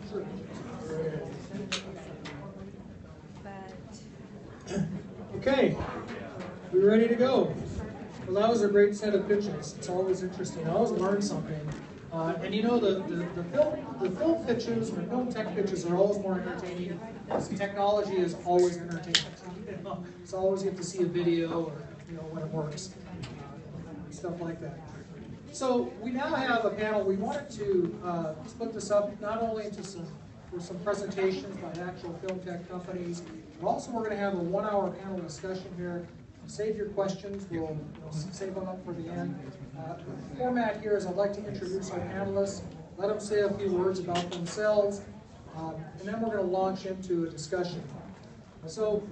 Sure. Okay, we ready to go? Well, that was a great set of pitches. It's always interesting. I always learn something. And you know, the film pitches, the film tech pitches are always more entertaining because technology is always entertaining. You know, it's always you get to see a video or, you know, when it works, stuff like that. So we now have a panel. We wanted to split this up not only into some presentations by actual film tech companies, but also we're going to have a 1-hour panel discussion here. Save your questions. We'll save them up for the end. The format here is I'd like to introduce our panelists, let them say a few words about themselves, and then we're going to launch into a discussion. So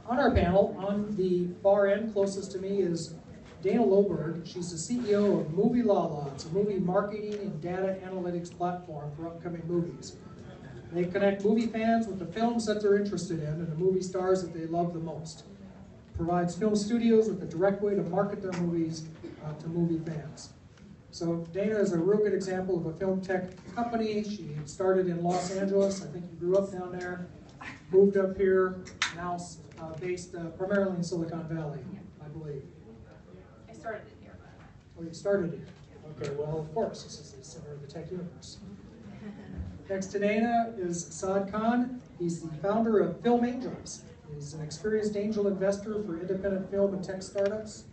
on our panel, on the far end closest to me is Dana Loberg. She's the CEO of Movie Lala. It's a movie marketing and data analytics platform for upcoming movies. They connect movie fans with the films that they're interested in and the movie stars that they love the most. Provides film studios with a direct way to market their movies to movie fans. So Dana is a real good example of a film tech company. She started in Los Angeles. I think you grew up down there, moved up here, now based primarily in Silicon Valley, I believe. I started it here. Oh, you started here. Okay, well, of course, this is the center of the tech universe. Next to Dana is Saad Khan. He's the founder of Film Angels. He's an experienced angel investor for independent film and tech startups.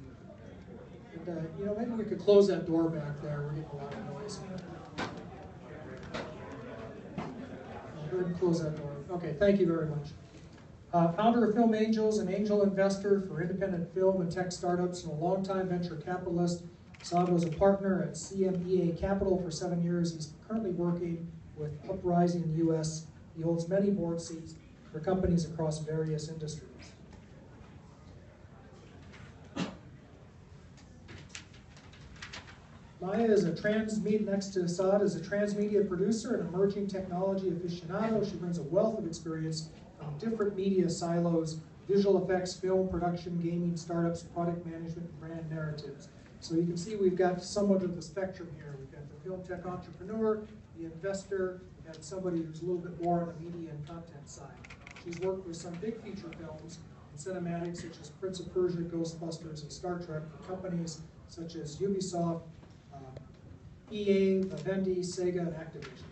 And, you know, maybe we could close that door back there. We're getting a lot of noise here. Go ahead and close that door. Okay, thank you very much. Founder of Film Angels, an angel investor for independent film and tech startups, and a longtime venture capitalist. Saad was a partner at CMEA Capital for 7 years. He's currently working with Uprising US. He holds many board seats for companies across various industries. Maya is a next to Saad, is a transmedia producer and emerging technology aficionado. She brings a wealth of experience from different media silos, visual effects, film production, gaming, startups, product management, and brand narratives. So you can see we've got somewhat of the spectrum here. We've got the film tech entrepreneur, the investor, and somebody who's a little bit more on the media and content side. She's worked with some big feature films and cinematics such as Prince of Persia, Ghostbusters, and Star Trek for companies such as Ubisoft, EA, Vivendi, Sega, and Activision.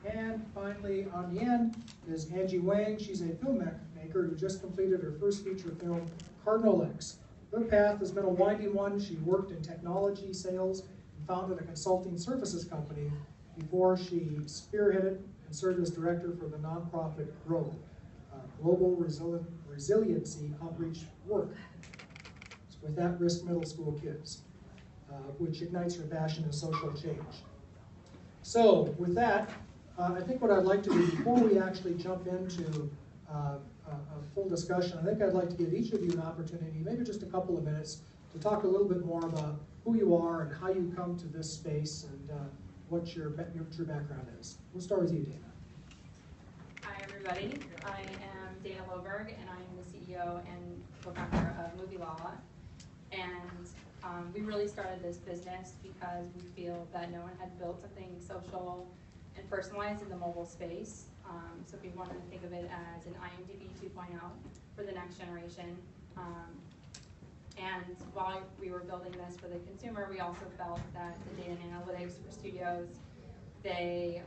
And finally, on the end, is Angie Wang. She's a filmmaker who just completed her first feature film, Cardinal X. Her path has been a winding one. She worked in technology, sales, and founded a consulting services company before she spearheaded and served as director for the nonprofit GROW, Global Resiliency Outreach Work with at-risk middle school kids, which ignites her passion in social change. So with that, I think what I'd like to do before we actually jump into a full discussion, I think I'd like to give each of you an opportunity, maybe just a couple of minutes, to talk a little bit more about who you are and how you come to this space and what your background is. We'll start with you, Dana. Hi, everybody. I am Dana Loberg, and I am the CEO and co-founder of Movie Lala. And we really started this business because we feel that no one had built something social and personalized in the mobile space. So we wanted to think of it as an IMDb 2.0 for the next generation. And while we were building this for the consumer, we also felt that the data and analytics for studios, they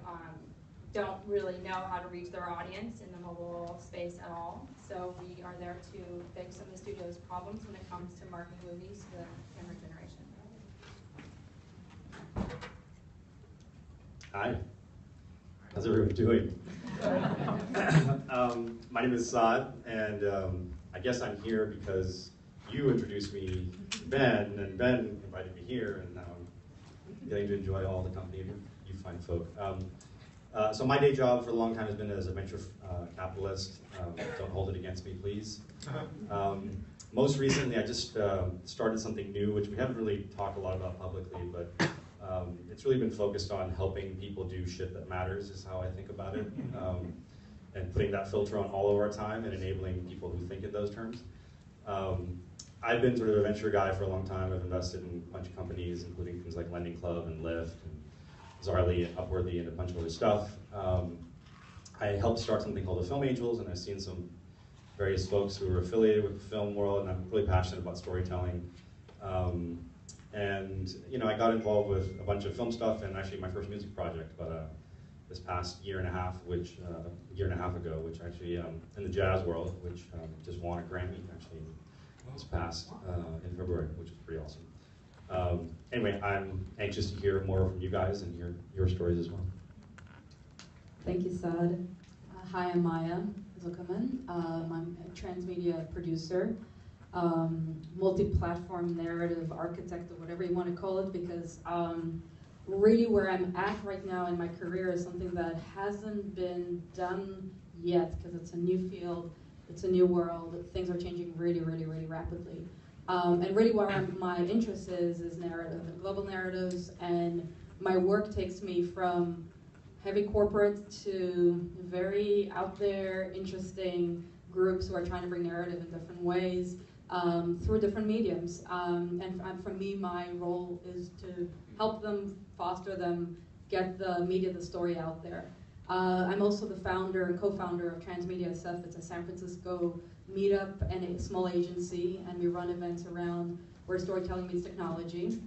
don't really know how to reach their audience in the mobile space at all. So we are there to fix some of the studio's problems when it comes to marketing movies to the younger generation. Hi, how's everyone doing? My name is Saad, and I guess I'm here because you introduced me to Ben, and Ben invited me here, and now I'm getting to enjoy all the company of you fine folk. So my day job for a long time has been as a venture capitalist. Don't hold it against me, please. Most recently, I just started something new, which we haven't really talked a lot about publicly, but it's really been focused on helping people do shit that matters, is how I think about it, and putting that filter on all of our time and enabling people who think in those terms. I've been sort of a venture guy for a long time. I've invested in a bunch of companies, including things like Lending Club and Lyft, bizarrely, Upwardly, and a bunch of other stuff. I helped start something called the Film Angels, and I've seen some various folks who are affiliated with the film world, and I'm really passionate about storytelling. And I got involved with a bunch of film stuff, and actually my first music project, but this past year and a half ago, which actually in the jazz world, which just won a Grammy actually this past in February, which is pretty awesome. Anyway, I'm anxious to hear more from you guys and hear your stories as well. Thank you, Saad. Hi, I'm Maya Zuckerman. I'm a transmedia producer, multi-platform narrative architect, or whatever you want to call it, because really where I'm at right now in my career is something that hasn't been done yet, because it's a new field, it's a new world, things are changing really, really, really rapidly. And really where my interest is narrative, and global narratives, and my work takes me from heavy corporate to very out there, interesting groups who are trying to bring narrative in different ways through different mediums. And for me, my role is to help them, foster them, get the media, the story out there. I'm also the founder and co-founder of Transmedia SF. It's a San Francisco meetup and a small agency, and we run events around where storytelling meets technology.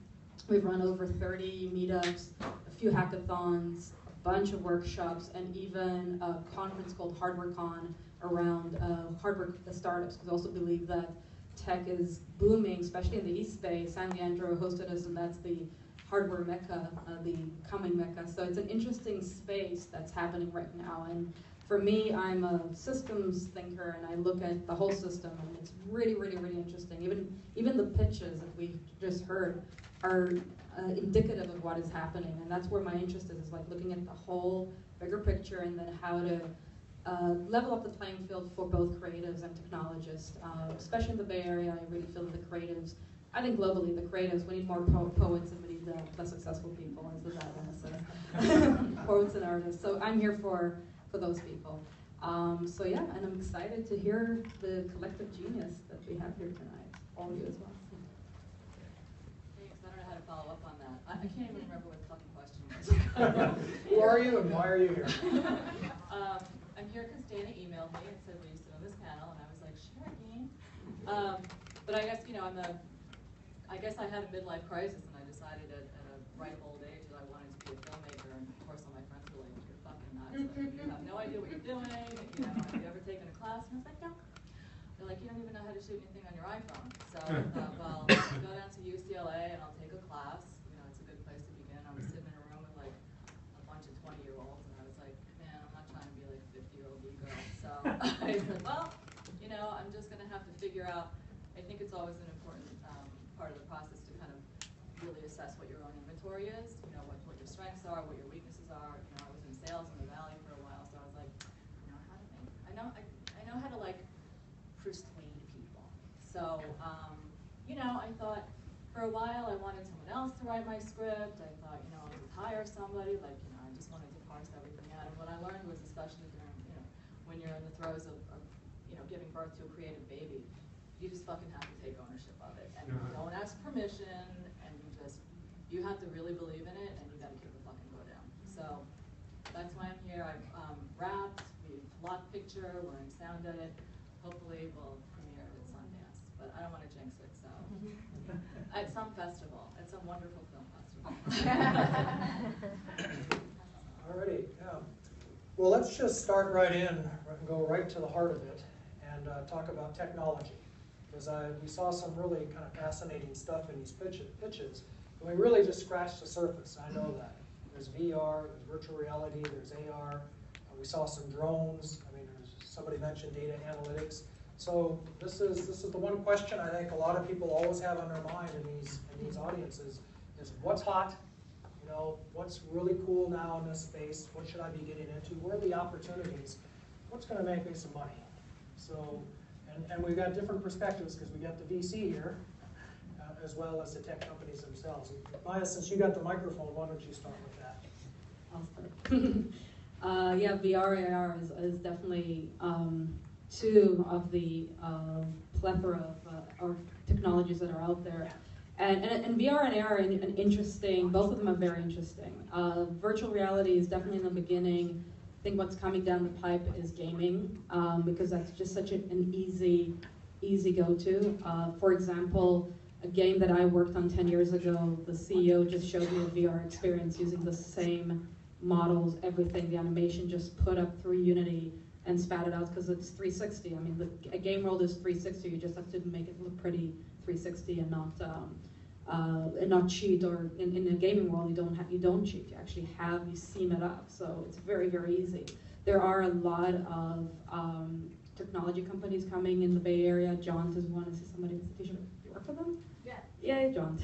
We've run over 30 meetups, a few hackathons, bunch of workshops, and even a conference called HardwareCon around hardware startups, because I also believe that tech is booming, especially in the East Bay. San Leandro hosted us, and that's the hardware mecca, the coming mecca. So it's an interesting space that's happening right now. And for me, I'm a systems thinker, and I look at the whole system, and it's really, really, really interesting. Even the pitches that we just heard are indicative of what is happening, and that's where my interest is like looking at the whole bigger picture, and then how to level up the playing field for both creatives and technologists, especially in the Bay Area. I really feel that the creatives, I think globally, the creatives, we need more poets, and we need the successful people, as the guy says, poets and artists. So I'm here for those people. So yeah, and I'm excited to hear the collective genius that we have here tonight, all of you as well. Thanks, I don't know how to follow up on that. I can't even remember what the fucking question was. Who are you and why are you here? I'm here because Dana emailed me and said, will you sit on this panel? And I was like, sure, Dean. But I guess, I guess I had a midlife crisis, and I decided at a ripe old age that I wanted to be a filmmaker. And of course, all my friends were like, you're fucking nuts. Like, you have no idea what you're doing. Have you ever taken a class? And I was like, no. They're like, you don't even know how to shoot anything on your iPhone. So I thought, well, I'll go down to UCLA and I'll take a class. It's a good place to begin. I was sitting in a room with like a bunch of 20-year-olds, and I was like, man, I'm not trying to be like a 50-year-old e-girl. So I said, well, I'm just going to have to figure out. I think it's always an important part of the process to kind of really assess what your own inventory is, what your strengths are, what your weaknesses are. I was in sales in the Valley for a while, so I was like, I know how to like persuade people. So, I thought for a while I wanted someone else to write my script. I thought, I would hire somebody, I just wanted to parse everything out. And what I learned was, especially during, when you're in the throes of giving birth to a creative baby, you just fucking have to take ownership of it. And you don't ask permission, and you have to really believe in it, and you gotta keep the fucking go down. So that's why I'm here. I've wrapped, we've locked picture, we're in sound edit. Hopefully we'll premiere it at Sundance, but I don't want to jinx it, so. At some festival, at some wonderful film festival. Alrighty, yeah. Well, let's just start right in and go right to the heart of it and talk about technology. Because we saw some really kind of fascinating stuff in these pitches, and we really just scratched the surface. I know that. There's VR, there's virtual reality, there's AR. We saw some drones. Somebody mentioned data analytics. So this is the one question I think a lot of people always have on their mind in these audiences is what's hot? What's really cool now in this space? What should I be getting into? Where are the opportunities? What's going to make me some money? So, and we've got different perspectives because we got the VC here, as well as the tech companies themselves. Maya, since you got the microphone, why don't you start with that? I'll start. Yeah, VR, AR is definitely two of the plethora of technologies that are out there. And VR and AR are an interesting, both of them are very interesting. Virtual reality is definitely in the beginning. I think what's coming down the pipe is gaming, because that's just such an easy go-to. For example, a game that I worked on 10 years ago, the CEO just showed me a VR experience using the same models, everything, the animation just put up through Unity and spat it out because it's 360. I mean, a game world is 360. You just have to make it look pretty 360 and not cheat. Or in a gaming world, you don't cheat. You actually you seam it up. So it's very, very easy. There are a lot of technology companies coming in the Bay Area. Jaunt is one. I see somebody in the t-shirt. You work for them? Yeah. Yay, Jaunt.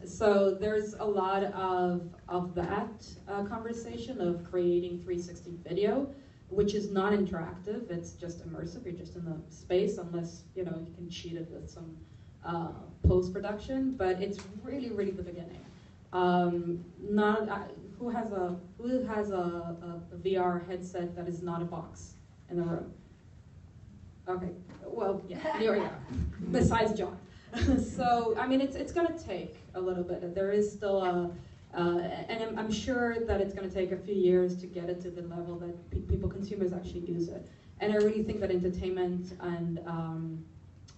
So there's a lot of that conversation of creating 360 video, which is not interactive. It's just immersive. You're just in the space, unless you can cheat it with some post-production. But it's really, really the beginning. Who has a VR headset that is not a box in the room? Okay, well, yeah, here we go. Besides John. So, I mean, it's going to take a little bit. There is still and I'm sure that it's going to take a few years to get it to the level that consumers actually use it. And I really think that entertainment and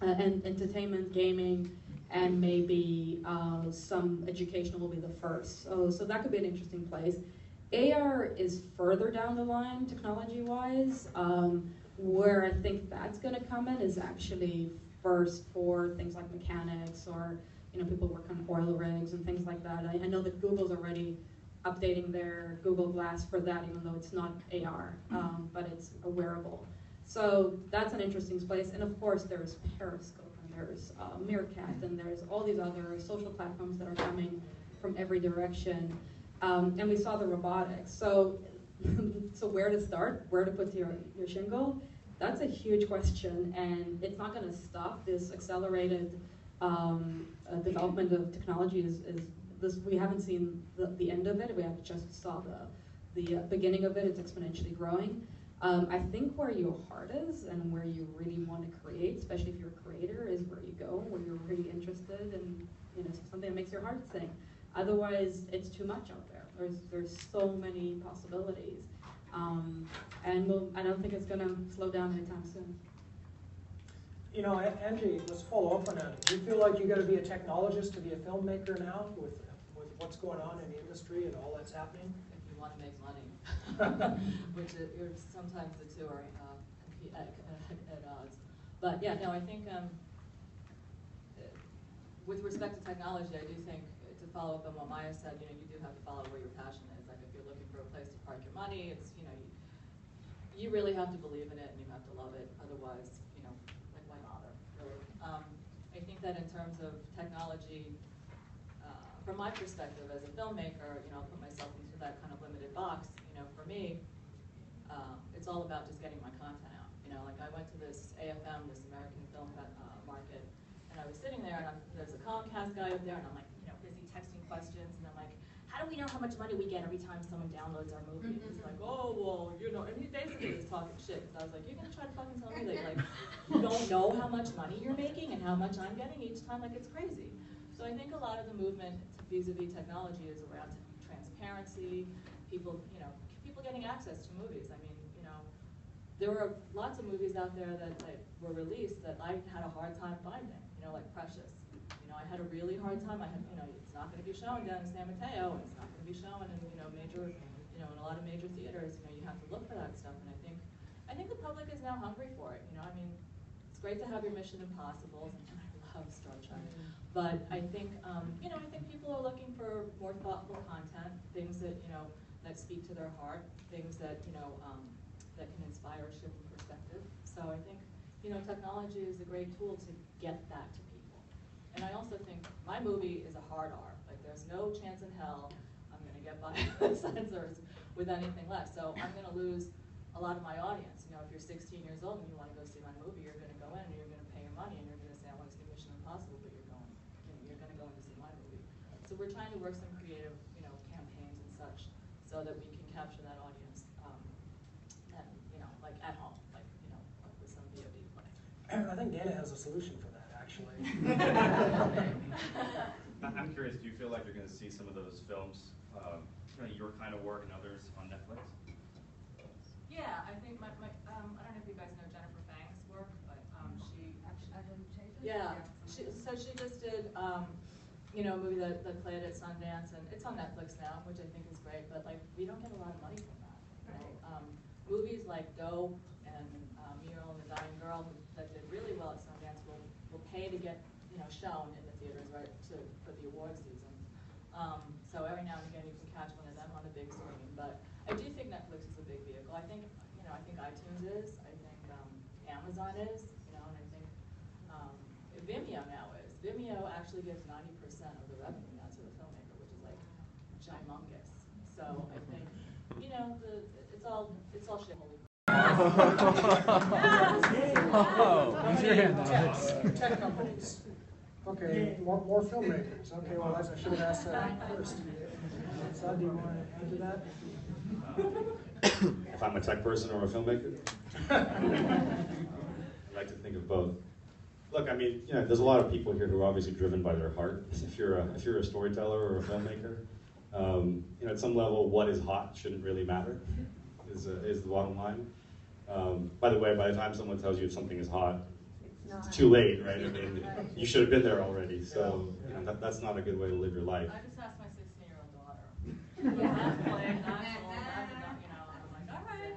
entertainment, gaming, and maybe some educational will be the first. So that could be an interesting place. AR is further down the line, technology-wise. Where I think that's going to come in is actually first for things like mechanics, or people work on oil rigs and things like that. I know that Google's already updating their Google Glass for that, even though it's not AR, but it's a wearable. So that's an interesting place. And of course, there's Periscope, and there's Meerkat, and there's all these other social platforms that are coming from every direction. And we saw the robotics. So where to start, where to put your shingle, that's a huge question, and it's not going to stop. This accelerated development of technology is this. We haven't seen the end of it. We have just saw the beginning of it. It's exponentially growing. I think where your heart is and where you really want to create, especially if you're a creator, is where you go, where you're really interested in something that makes your heart sing. Otherwise, it's too much out there. There's so many possibilities. And I don't think it's going to slow down anytime soon. Angie, let's follow up on that. Do you feel like you got to be a technologist to be a filmmaker now with what's going on in the industry and all that's happening? If you want to make money, which sometimes the two are at odds. But yeah, no, I think with respect to technology, I do think, to follow up on what Maya said, you do have to follow where your passion is. Like if you're looking for a place to park your money, it's you really have to believe in it and you have to love it. Otherwise, like why bother, really? I think that in terms of technology, from my perspective as a filmmaker, I'll put myself into that kind of limited box. For me, it's all about just getting my content out. Like I went to this AFM, this American Film Market, and I was sitting there, and there's a Comcast guy up there, and I'm like, busy texting questions, and I'm like, how do we know how much money we get every time someone downloads our movie? And he's like, oh, well, and he basically was talking shit, because I was like, you're gonna try to fucking tell me that, like, you don't know how much money you're making and how much I'm getting each time? Like, it's crazy. So I think a lot of the movement vis-a-vis technology is around transparency, people getting access to movies. I mean, there were lots of movies out there that were released that I had a hard time finding, like Precious. I had a really hard time. It's not going to be shown down in San Mateo, and it's not going to be shown in major, in a lot of major theaters. You have to look for that stuff, and I think the public is now hungry for it. I mean, it's great to have your Mission Impossibles, and I love Star Trek, but I think I think people are looking for more thoughtful content, things that that speak to their heart, things that that can inspire a shift in perspective. So I think technology is a great tool to get that to people. And I also think my movie is a hard R. Like there's no chance in hell I'm going to get by the censors with anything less. So I'm going to lose a lot of my audience. If you're 16 years old and you want to go see my movie, you're going to go in and you're going to pay your money and you're going to say, I want to see Mission Impossible, but you're going to go in to see my movie. So we're trying to work some creative, campaigns and such, so that we can capture that audience, and like at home, like with some VOD play. I think Dana has a solution for that, actually. actually. I'm curious, do you feel like you're going to see some of those films, your kind of work and others on Netflix? Yeah, I think I don't know if you guys know Jennifer Fang's work, but she just did a movie that played at Sundance, and it's on Netflix now, which I think is great. But like, we don't get a lot of money from that. Movies like Dope and Muriel and the Dying Girl that did really well at Sundance will pay to get shown in the theaters, right, for the award season. So every now and again you can catch one of them on a big screen. But I do think Netflix is a big vehicle. I think iTunes is. I think Amazon is. And I think Vimeo now is. Vimeo actually gives 90% of the revenue now to the filmmaker, which is like gymongous. So I think it's all shit. Raise your hand now. Tech companies. Okay, more filmmakers. Okay, well, I should have asked that first. So, do you want to answer that? If I'm a tech person or a filmmaker? I like to think of both. Look, I mean, there's a lot of people here who are obviously driven by their heart. If you're a storyteller or a filmmaker, at some level, what is hot shouldn't really matter. Is the bottom line. By the way, by the time someone tells you if something is hot, it's too late, right? I mean, you should have been there already. So that's not a good way to live your life. I just asked my 16-year-old daughter. I'm like, all right.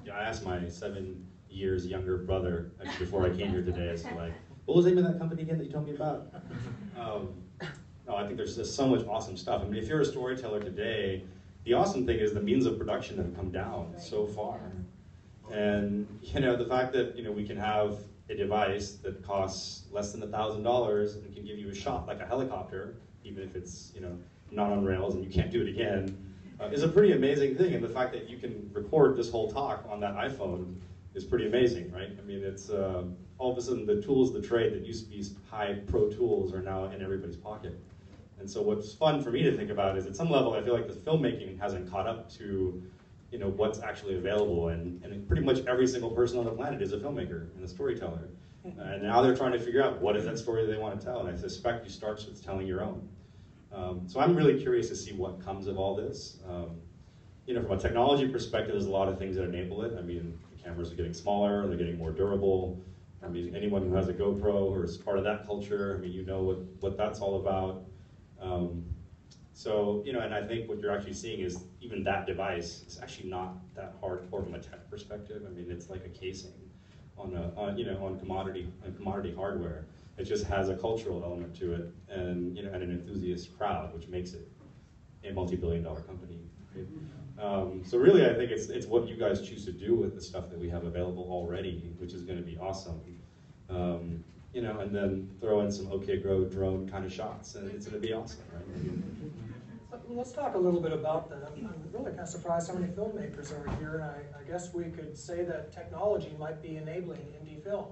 Yeah, I asked my 7 years younger brother actually before I came here today. I was like, what was the name of that company again that you told me about? No, I think there's just so much awesome stuff. I mean, if you're a storyteller today, the awesome thing is the means of production have come down so far. And the fact that we can have a device that costs less than $1,000 and can give you a shot like a helicopter, even if it's not on rails and you can't do it again, is a pretty amazing thing. And the fact that you can record this whole talk on that iPhone is pretty amazing, right? I mean, it's all of a sudden the tools of the trade that used to be high pro tools are now in everybody's pocket. And so what's fun for me to think about is at some level I feel like the filmmaking hasn't caught up to what's actually available, and pretty much every single person on the planet is a filmmaker and a storyteller. And now they're trying to figure out what is that story they want to tell, and I suspect you start with telling your own. So I'm really curious to see what comes of all this. From a technology perspective, there's a lot of things that enable it. I mean, the cameras are getting smaller, they're getting more durable. I mean, anyone who has a GoPro or is part of that culture, I mean, you know what that's all about. And I think what you're actually seeing is even that device is actually not that hardcore from a tech perspective. I mean, it's like a casing on commodity hardware. It just has a cultural element to it, and and an enthusiast crowd, which makes it a multi-billion-dollar company. Right? So really, I think it's what you guys choose to do with the stuff that we have available already, which is going to be awesome. And then throw in some OK Grow drone kind of shots, and it's going to be awesome, right? Let's talk a little bit about that. I'm really kind of surprised how many filmmakers are here, and I guess we could say that technology might be enabling indie film.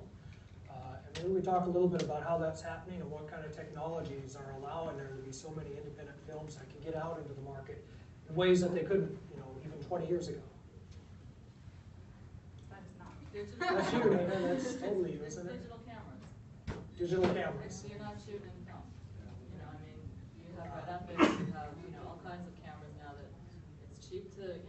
And maybe we talk a little bit about how that's happening and what kind of technologies are allowing there to be so many independent films that can get out into the market in ways that they couldn't, even 20 years ago. That is not. That's you, man. That's totally you, isn't it? Digital cameras. Digital cameras. So you're not shooting in film. I mean, you have red epics, you have all kinds of cameras now that it's cheap to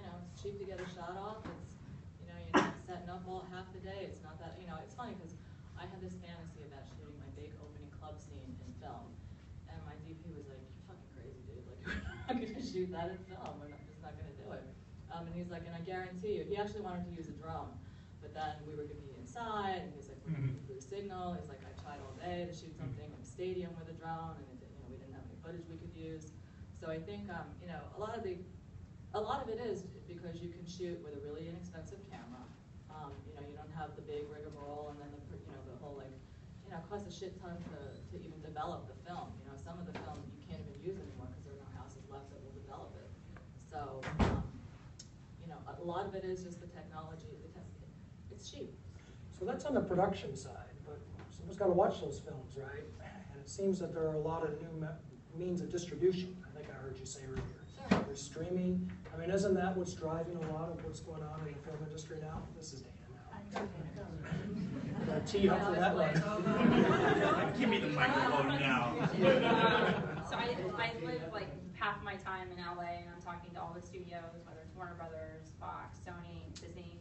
get a shot off. It's you're not setting up half the day. It's not that it's funny because I had this fantasy about shooting my big opening club scene in film, and my DP was like, "You're fucking crazy, dude. Like, we're not gonna shoot that in film. We're just not gonna do it." And he's like, and I guarantee you, he actually wanted to use a drone, but then we were gonna be inside, and he's like, "We're gonna lose signal." He's like, "I tried all day to shoot something in a stadium with a drone, and we didn't have any footage we could use." So I think a lot of it is because you can shoot with a really inexpensive camera. You don't have the big rigmarole, and then the whole it costs a shit ton to even develop the film. Some of the film you can't even use anymore because there are no houses left that will develop it. So a lot of it is just the technology. It's cheap. So that's on the production side, but someone's got to watch those films, right? And it seems that there are a lot of new means of distribution. I think I heard you say earlier. Sure. There's streaming. I mean, isn't that what's driving a lot of what's going on in the film industry now? This is Dana now. Tee up for that one. Give me the microphone now. So I live like half my time in LA, and I'm talking to all the studios, whether it's Warner Brothers, Fox, Sony, Disney,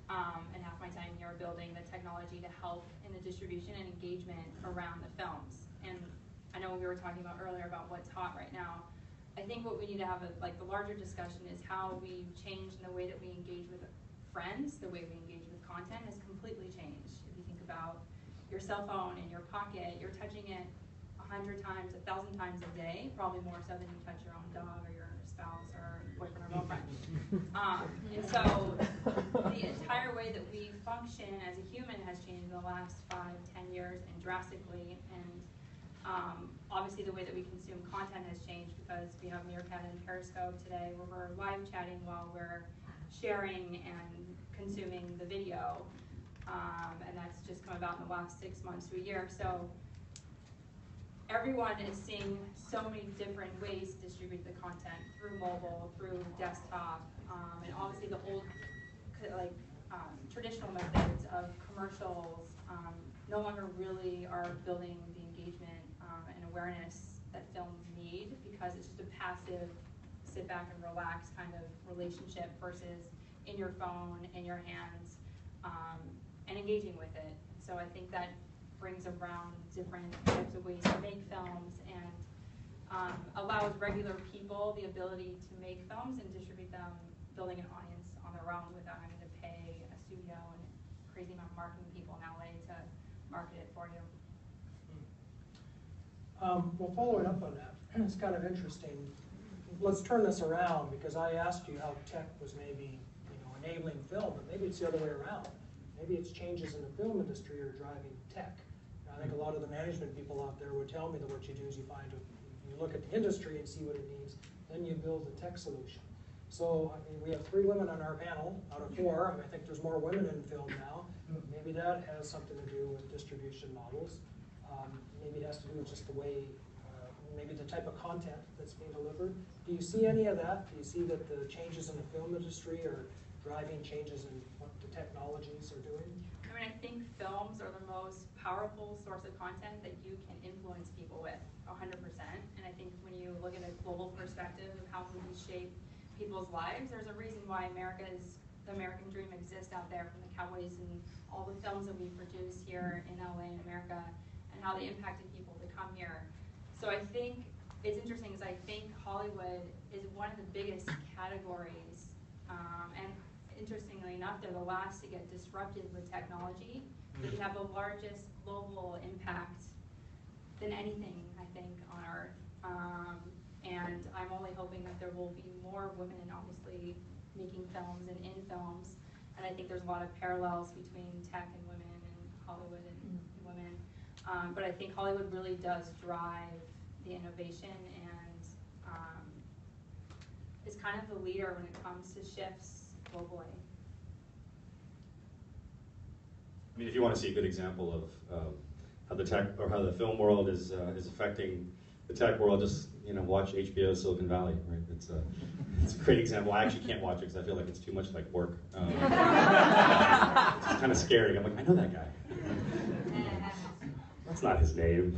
and half my time here building the technology to help in the distribution and engagement around the films. And I know we were talking about earlier about what's hot right now. I think what we need to have, like the larger discussion, is how we've changed in the way that we engage with friends, the way we engage with content has completely changed. If you think about your cell phone in your pocket, you're touching it 100 times, 1,000 times a day, probably more so than you touch your own dog or your spouse or boyfriend or girlfriend. And so the entire way that we function as a human has changed in the last 5, 10 years and drastically. And obviously the way that we consume content has changed because we have Meerkat and Periscope today where we're live chatting while we're sharing and consuming the video. And that's just come about in the last 6 months to a year. So everyone is seeing so many different ways to distribute the content through mobile, through desktop, and obviously the old traditional methods of commercials no longer really are building the engagement and awareness that films need, because it's just a passive sit back and relax kind of relationship versus in your phone, in your hands, and engaging with it. So I think that brings around different types of ways to make films and allows regular people the ability to make films and distribute them, building an audience on their own without having to pay a studio and crazy amount of marketing people in LA to market it for you. Well, following up on that, it's kind of interesting. Let's turn this around, because I asked you how tech was maybe enabling film, but maybe it's the other way around. Maybe it's changes in the film industry are driving tech. I think a lot of the management people out there would tell me that what you do is you look at the industry and see what it needs, then you build the tech solution. So I mean, we have 3 women on our panel out of 4. I think there's more women in film now. Maybe that has something to do with distribution models. Maybe it has to do with just the way, maybe the type of content that's being delivered. Do you see any of that? Do you see that the changes in the film industry are driving changes in what the technologies are doing? I mean, I think films are the most powerful source of content that you can influence people with, 100%. And I think when you look at a global perspective of how movies shape people's lives, there's a reason why the American dream exists out there, from the Cowboys and all the films that we produce here in LA and America, and how they impacted people to come here. So I think it's interesting, because I think Hollywood is one of the biggest categories, and interestingly enough, they're the last to get disrupted with technology. They have the largest global impact than anything, I think, on Earth. And I'm only hoping that there will be more women, obviously, making films and in films. And I think there's a lot of parallels between tech and women, and Hollywood and women. But I think Hollywood really does drive the innovation, and is kind of the leader when it comes to shifts globally. I mean, if you want to see a good example of how the tech or how the film world is affecting the tech world, just watch HBO Silicon Valley. Right? It's a great example. I actually can't watch it because I feel like it's too much like work. It's kind of scary. I'm like, I know that guy. That's not his name.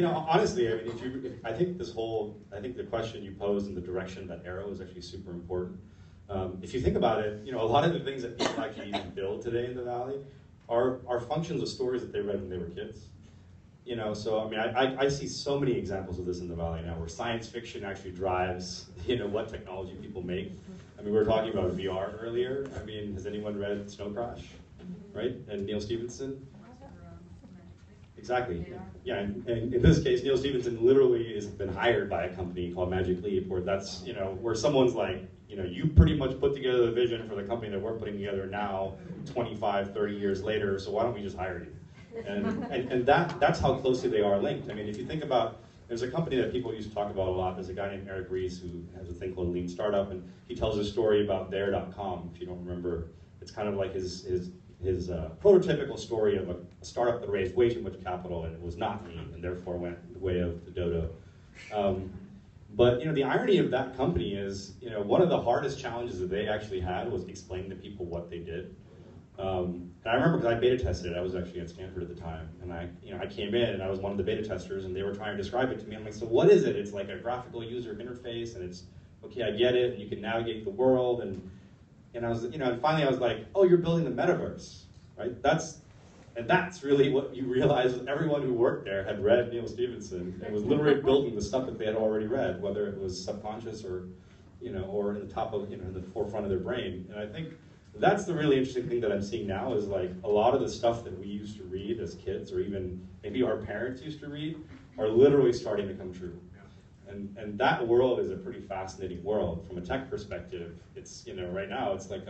Honestly, I mean, I think the question you posed and the direction of that arrow is actually super important. If you think about it, a lot of the things that people actually even build today in the Valley are functions of stories that they read when they were kids. So I mean, I see so many examples of this in the Valley now, where science fiction actually drives, what technology people make. I mean, we were talking about VR earlier. I mean, has anyone read Snow Crash, right? And Neil Stephenson? Exactly. Yeah, and in this case, Neil Stephenson literally has been hired by a company called Magic Leap, where that's, where someone's like, you pretty much put together the vision for the company that we're putting together now, 25, 30 years later, so why don't we just hire you? And that's how closely they are linked. I mean, if you think about, there's a company that people used to talk about a lot. There's a guy named Eric Ries who has a thing called Lean Startup, and he tells a story about there.com, if you don't remember. It's kind of like his prototypical story of a startup that raised way too much capital, and it was not lean, and therefore went the way of the dodo. But the irony of that company is, one of the hardest challenges that they actually had was explaining to people what they did. And I remember because I beta tested it. I was actually at Stanford at the time, and I came in and I was one of the beta testers, and they were trying to describe it to me. I'm like, so what is it? It's like a graphical user interface, and it's okay. I get it, and you can navigate the world, and I was, and finally I was like, oh, you're building the metaverse, right? That's really what you realize. Everyone who worked there had read Neil Stephenson and was literally building the stuff that they had already read, whether it was subconscious or or in the top of in the forefront of their brain. And I think that's the really interesting thing that I'm seeing now is like a lot of the stuff that we used to read as kids, or even maybe our parents used to read, are literally starting to come true. And that world is a pretty fascinating world from a tech perspective. It's right now it's like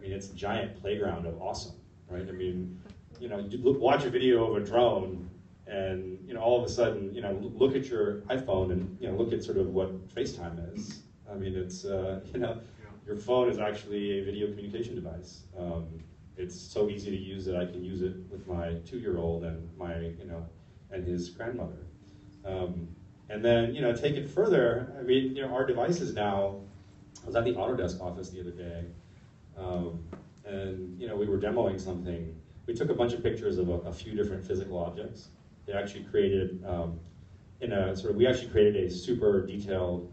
it's a giant playground of awesome, right? I mean, you watch a video of a drone, and all of a sudden look at your iPhone and look at sort of what FaceTime is. I mean, it's your phone is actually a video communication device. It's so easy to use that I can use it with my 2-year-old and my and his grandmother. And then take it further. I mean, our devices now. I was at the Autodesk office the other day, and we were demoing something. We took a bunch of pictures of a few different physical objects. They actually created we actually created a super detailed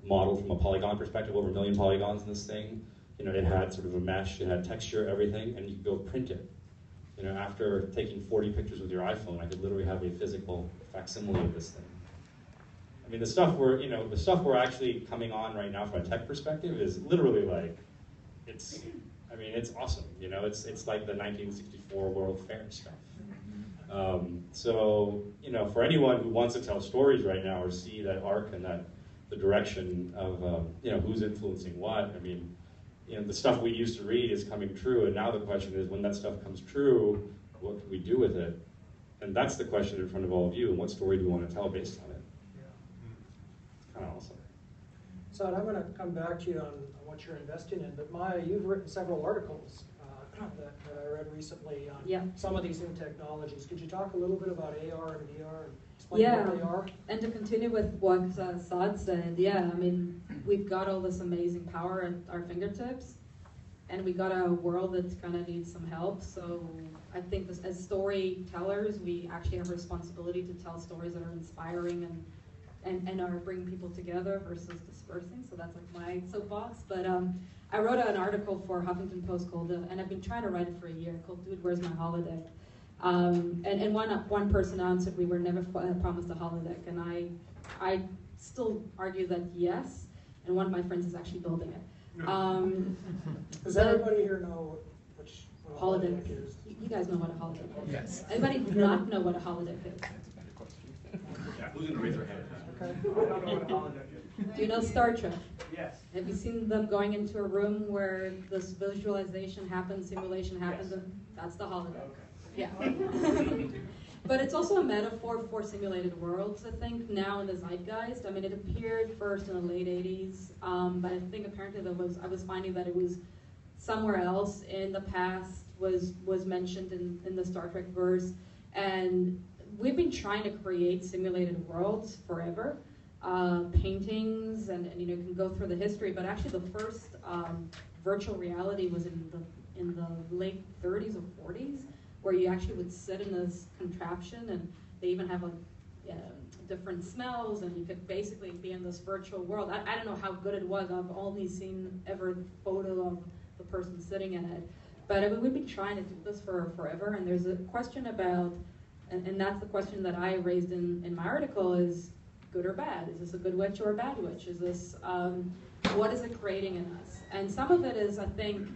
model from a polygon perspective, over 1 million polygons in this thing. It had sort of a mesh, it had texture, everything, and you could go print it. After taking 40 pictures with your iPhone, I could literally have a physical facsimile of this thing. I mean, the stuff we're actually coming on right now from a tech perspective is literally like, it's awesome. It's like the 1964 World Fair stuff. So, for anyone who wants to tell stories right now or see that arc and the direction of, who's influencing what, I mean, the stuff we used to read is coming true, and now the question is, when that stuff comes true, what can we do with it? And that's the question in front of all of you, and what story do you want to tell based on it? It's kind of awesome. So I'm going to come back to you on what you're investing in, but Maya, you've written several articles that I read recently on some of these new technologies. Could you talk a little bit about AR and VR and explain what they are? And to continue with what Saad said, I mean, we've got all this amazing power at our fingertips, and we got a world that's going to need some help. So I think as storytellers, we actually have a responsibility to tell stories that are inspiring and are bringing people together versus dispersing. So that's like my soapbox. But I wrote an article for Huffington Post called, and I've been trying to write it for a year, called "Dude, Where's My Holodeck?" And one person answered, "We were never promised a holodeck," and I still argue that yes. And one of my friends is actually building it. Does everybody here know what a holodeck holodeck is? You guys know what a holodeck is? Yes. Anybody do not know what a holodeck is? Yeah, who's going to raise their hand? Okay. I don't know what a holodeck is. Do you know Star Trek? Yes. Have you seen them going into a room where this visualization happens, simulation happens, Yes. and that's the holodeck? Okay. Yeah. But it's also a metaphor for simulated worlds, I think, now in the zeitgeist. I mean, it appeared first in the late 80s, but I think apparently I was finding that it was somewhere else in the past, was mentioned in the Star Trek verse. And we've been trying to create simulated worlds forever. Paintings, and you can go through the history, but actually the first virtual reality was in the late 30s or 40s, where you actually would sit in this contraption, and they even have different smells, and you could basically be in this virtual world. I don't know how good it was. I've only seen ever the photo of the person sitting in it. But I mean, we've been trying to do this for forever, and there's a question about, and that's the question that I raised in my article, is good or bad? Is this a good witch or a bad witch? Is this, what is it creating in us? And some of it is, I think,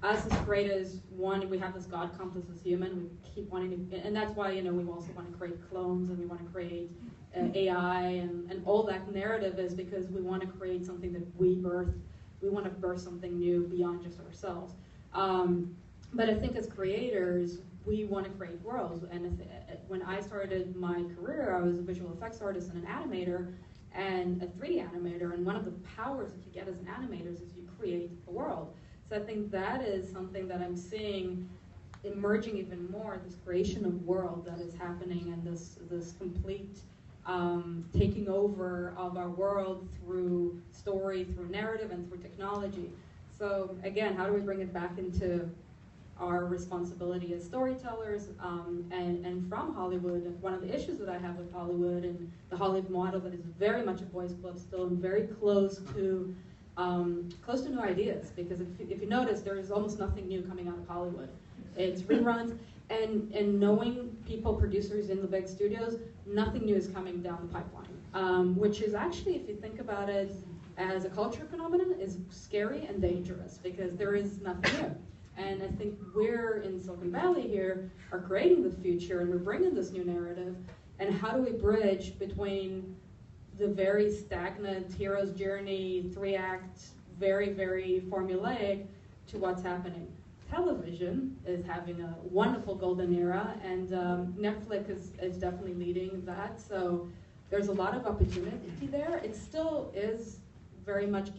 us as creators, one, we have this God complex as human. We keep wanting to, and that's why, we also want to create clones, and we want to create AI, and all that narrative is because we want to create something that we birth. We want to birth something new beyond just ourselves. But I think as creators, we want to create worlds. And when I started my career, I was a visual effects artist and an animator, and a 3D animator. And one of the powers that you get as an animator is you create a world. So I think that is something that I'm seeing emerging even more, this creation of world that is happening, and this complete taking over of our world through story, through narrative, and through technology. So again, how do we bring it back into our responsibility as storytellers, and from Hollywood? One of the issues that I have with Hollywood and the Hollywood model that is very much a boys' club still, and very close to new ideas, because if you notice, there is almost nothing new coming out of Hollywood. It's reruns, and knowing people, producers in the big studios, nothing new is coming down the pipeline, which is actually, if you think about it as a culture phenomenon, is scary and dangerous, because there is nothing new. And I think we're in Silicon Valley here are creating the future, and we're bringing this new narrative. And how do we bridge between the very stagnant hero's journey, 3-act, very, very formulaic, to what's happening? Television is having a wonderful golden era, and Netflix is definitely leading that. So there's a lot of opportunity there. It still is very much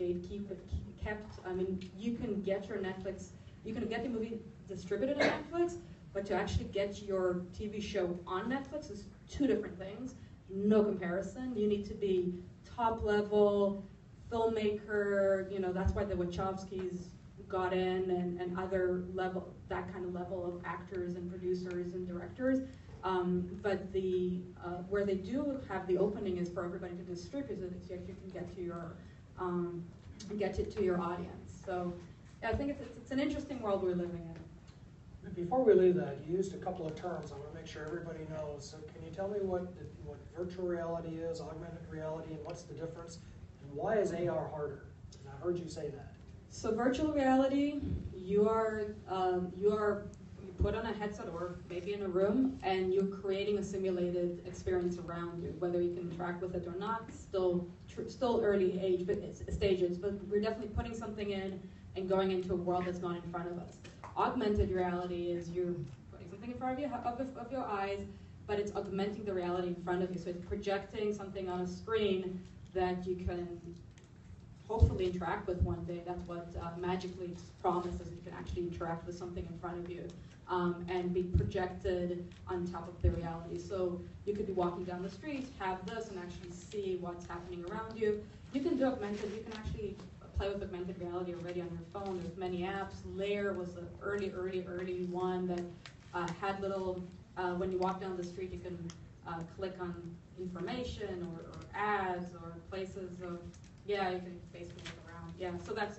kept. I mean, you can get your Netflix. You can get the movie distributed on Netflix, but to actually get your TV show on Netflix is two different things. No comparison. You need to be top level filmmaker. You know, that's why the Wachowskis got in, and other level, that kind of level of actors and producers and directors. But the where they do have the opening is for everybody to distribute it, so you can get it to your audience. So I think it's an interesting world we're living in. Before we leave that, you used a couple of terms I want to make sure everybody knows. So can you tell me what virtual reality is, augmented reality, and what's the difference? And why is AR harder? And I heard you say that. So virtual reality, you put on a headset or maybe in a room, and you're creating a simulated experience around you, whether you can interact with it or not. Still early age, but it's stages. But we're definitely putting something in and going into a world that's not in front of us. Augmented reality is you're putting something in front of your eyes, but it's augmenting the reality in front of you. So it's projecting something on a screen that you can hopefully interact with one day. That's what Magically promises. You can actually interact with something in front of you and be projected on top of the reality. So you could be walking down the street, have this, and actually see what's happening around you. You can do augmented. You can actually play with augmented reality already on your phone. There's many apps. Layer was the early one that had little, when you walk down the street, you can click on information or ads or places of, you can basically look around. Yeah, so that's,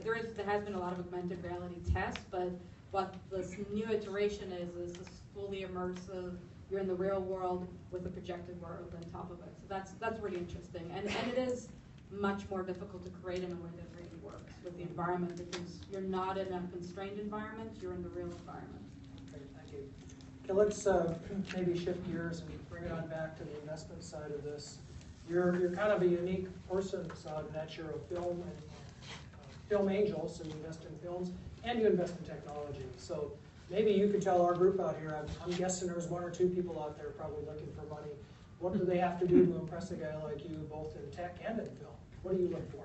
there has been a lot of augmented reality tests, but what this new iteration is this fully immersive, you're in the real world with a projected world on top of it. So that's really interesting. And it is much more difficult to create in a way that really works with the environment, because you're not in a constrained environment, you're in the real environment. Great, thank you. Okay, let's maybe shift gears and bring it on back to the investment side of this. You're kind of a unique person, so that you're a film angel, so you invest in films and you invest in technology. So maybe you could tell our group out here, I'm guessing there's one or two people out there probably looking for money. What do they have to do to impress a guy like you, both in tech and in film? What do you look for?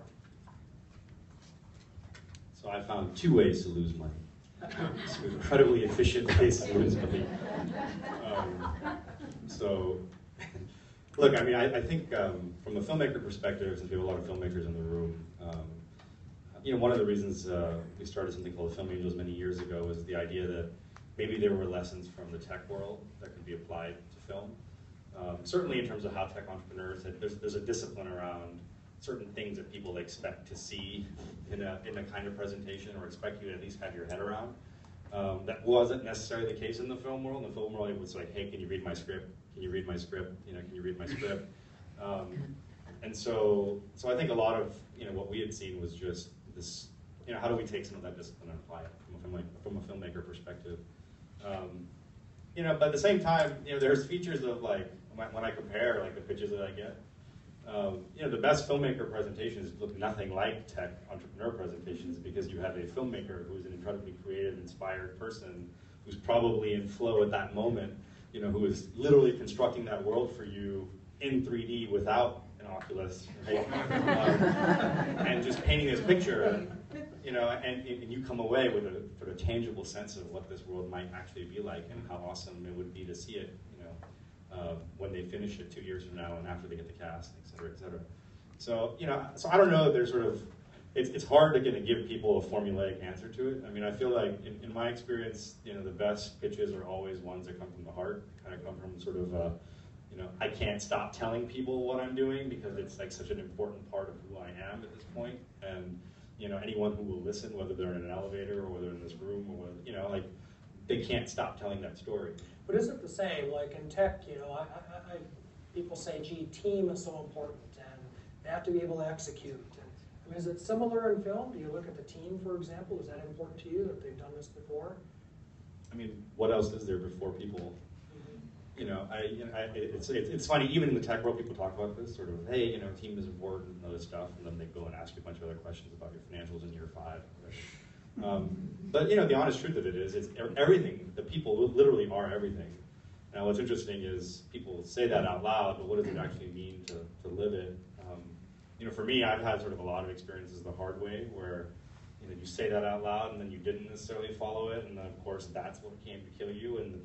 So I found two ways to lose money. Two incredibly efficient ways to lose money. So, look, I mean, I think from a filmmaker perspective, since we have a lot of filmmakers in the room, one of the reasons we started something called Film Angels many years ago was the idea that maybe there were lessons from the tech world that could be applied to film. Certainly in terms of how tech entrepreneurs, there's a discipline around certain things that people expect to see in a kind of presentation, or expect you to at least have your head around. That wasn't necessarily the case in the film world. In the film world, it was like, hey, can you read my script? Can you read my script? Can you read my script? And so I think a lot of what we had seen was just this. How do we take some of that discipline and apply it from a filmmaker perspective? But at the same time, there's features of like when I compare like the pitches that I get. The best filmmaker presentations look nothing like tech entrepreneur presentations, because you have a filmmaker who's an incredibly creative, inspired person who's probably in flow at that moment, who is literally constructing that world for you in 3D without an Oculus, right? And just painting this picture, and you come away with a tangible sense of what this world might actually be like and how awesome it would be to see it, when they finish it 2 years from now and after they get the cast, et cetera, et cetera. So, so I don't know, there's sort of, it's hard to kind of give people a formulaic answer to it. I mean, I feel like in my experience, the best pitches are always ones that come from the heart, kind of come from sort of, I can't stop telling people what I'm doing because it's like such an important part of who I am at this point. And, anyone who will listen, whether they're in an elevator or whether in this room or whether, like, they can't stop telling that story. But is it the same, like in tech, people say, gee, team is so important and they have to be able to execute. And, is it similar in film? Do you look at the team, for example? Is that important to you that they've done this before? I mean, what else is there before people? It's funny, even in the tech world, people talk about this, sort of, hey, team is important and other stuff, and then they go and ask you a bunch of other questions about your financials in year 5. But the honest truth of it is, it's everything. The people literally are everything. Now, what's interesting is people say that out loud, but what does it actually mean to live it? For me, I've had sort of a lot of experiences the hard way, where you say that out loud and then you didn't necessarily follow it, and then of course that's what came to kill you. And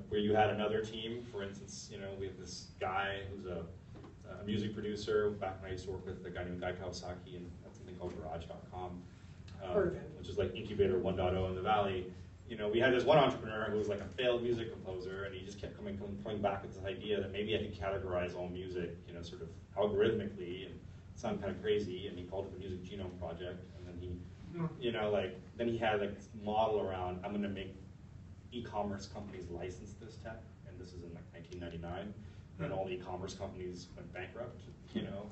where you had another team, for instance, we have this guy who's a music producer. Back when I used to work with a guy named Guy Kawasaki and something called Garage.com, which is like Incubator 1.0 in the Valley. We had this one entrepreneur who was like a failed music composer, and he just kept coming back with this idea that maybe I could categorize all music, sort of algorithmically, and it sounded kind of crazy, and he called it the Music Genome Project. And then he, then he had like this model around, I'm going to make e-commerce companies license this tech, and this is in like 1999, and all the e-commerce companies went bankrupt,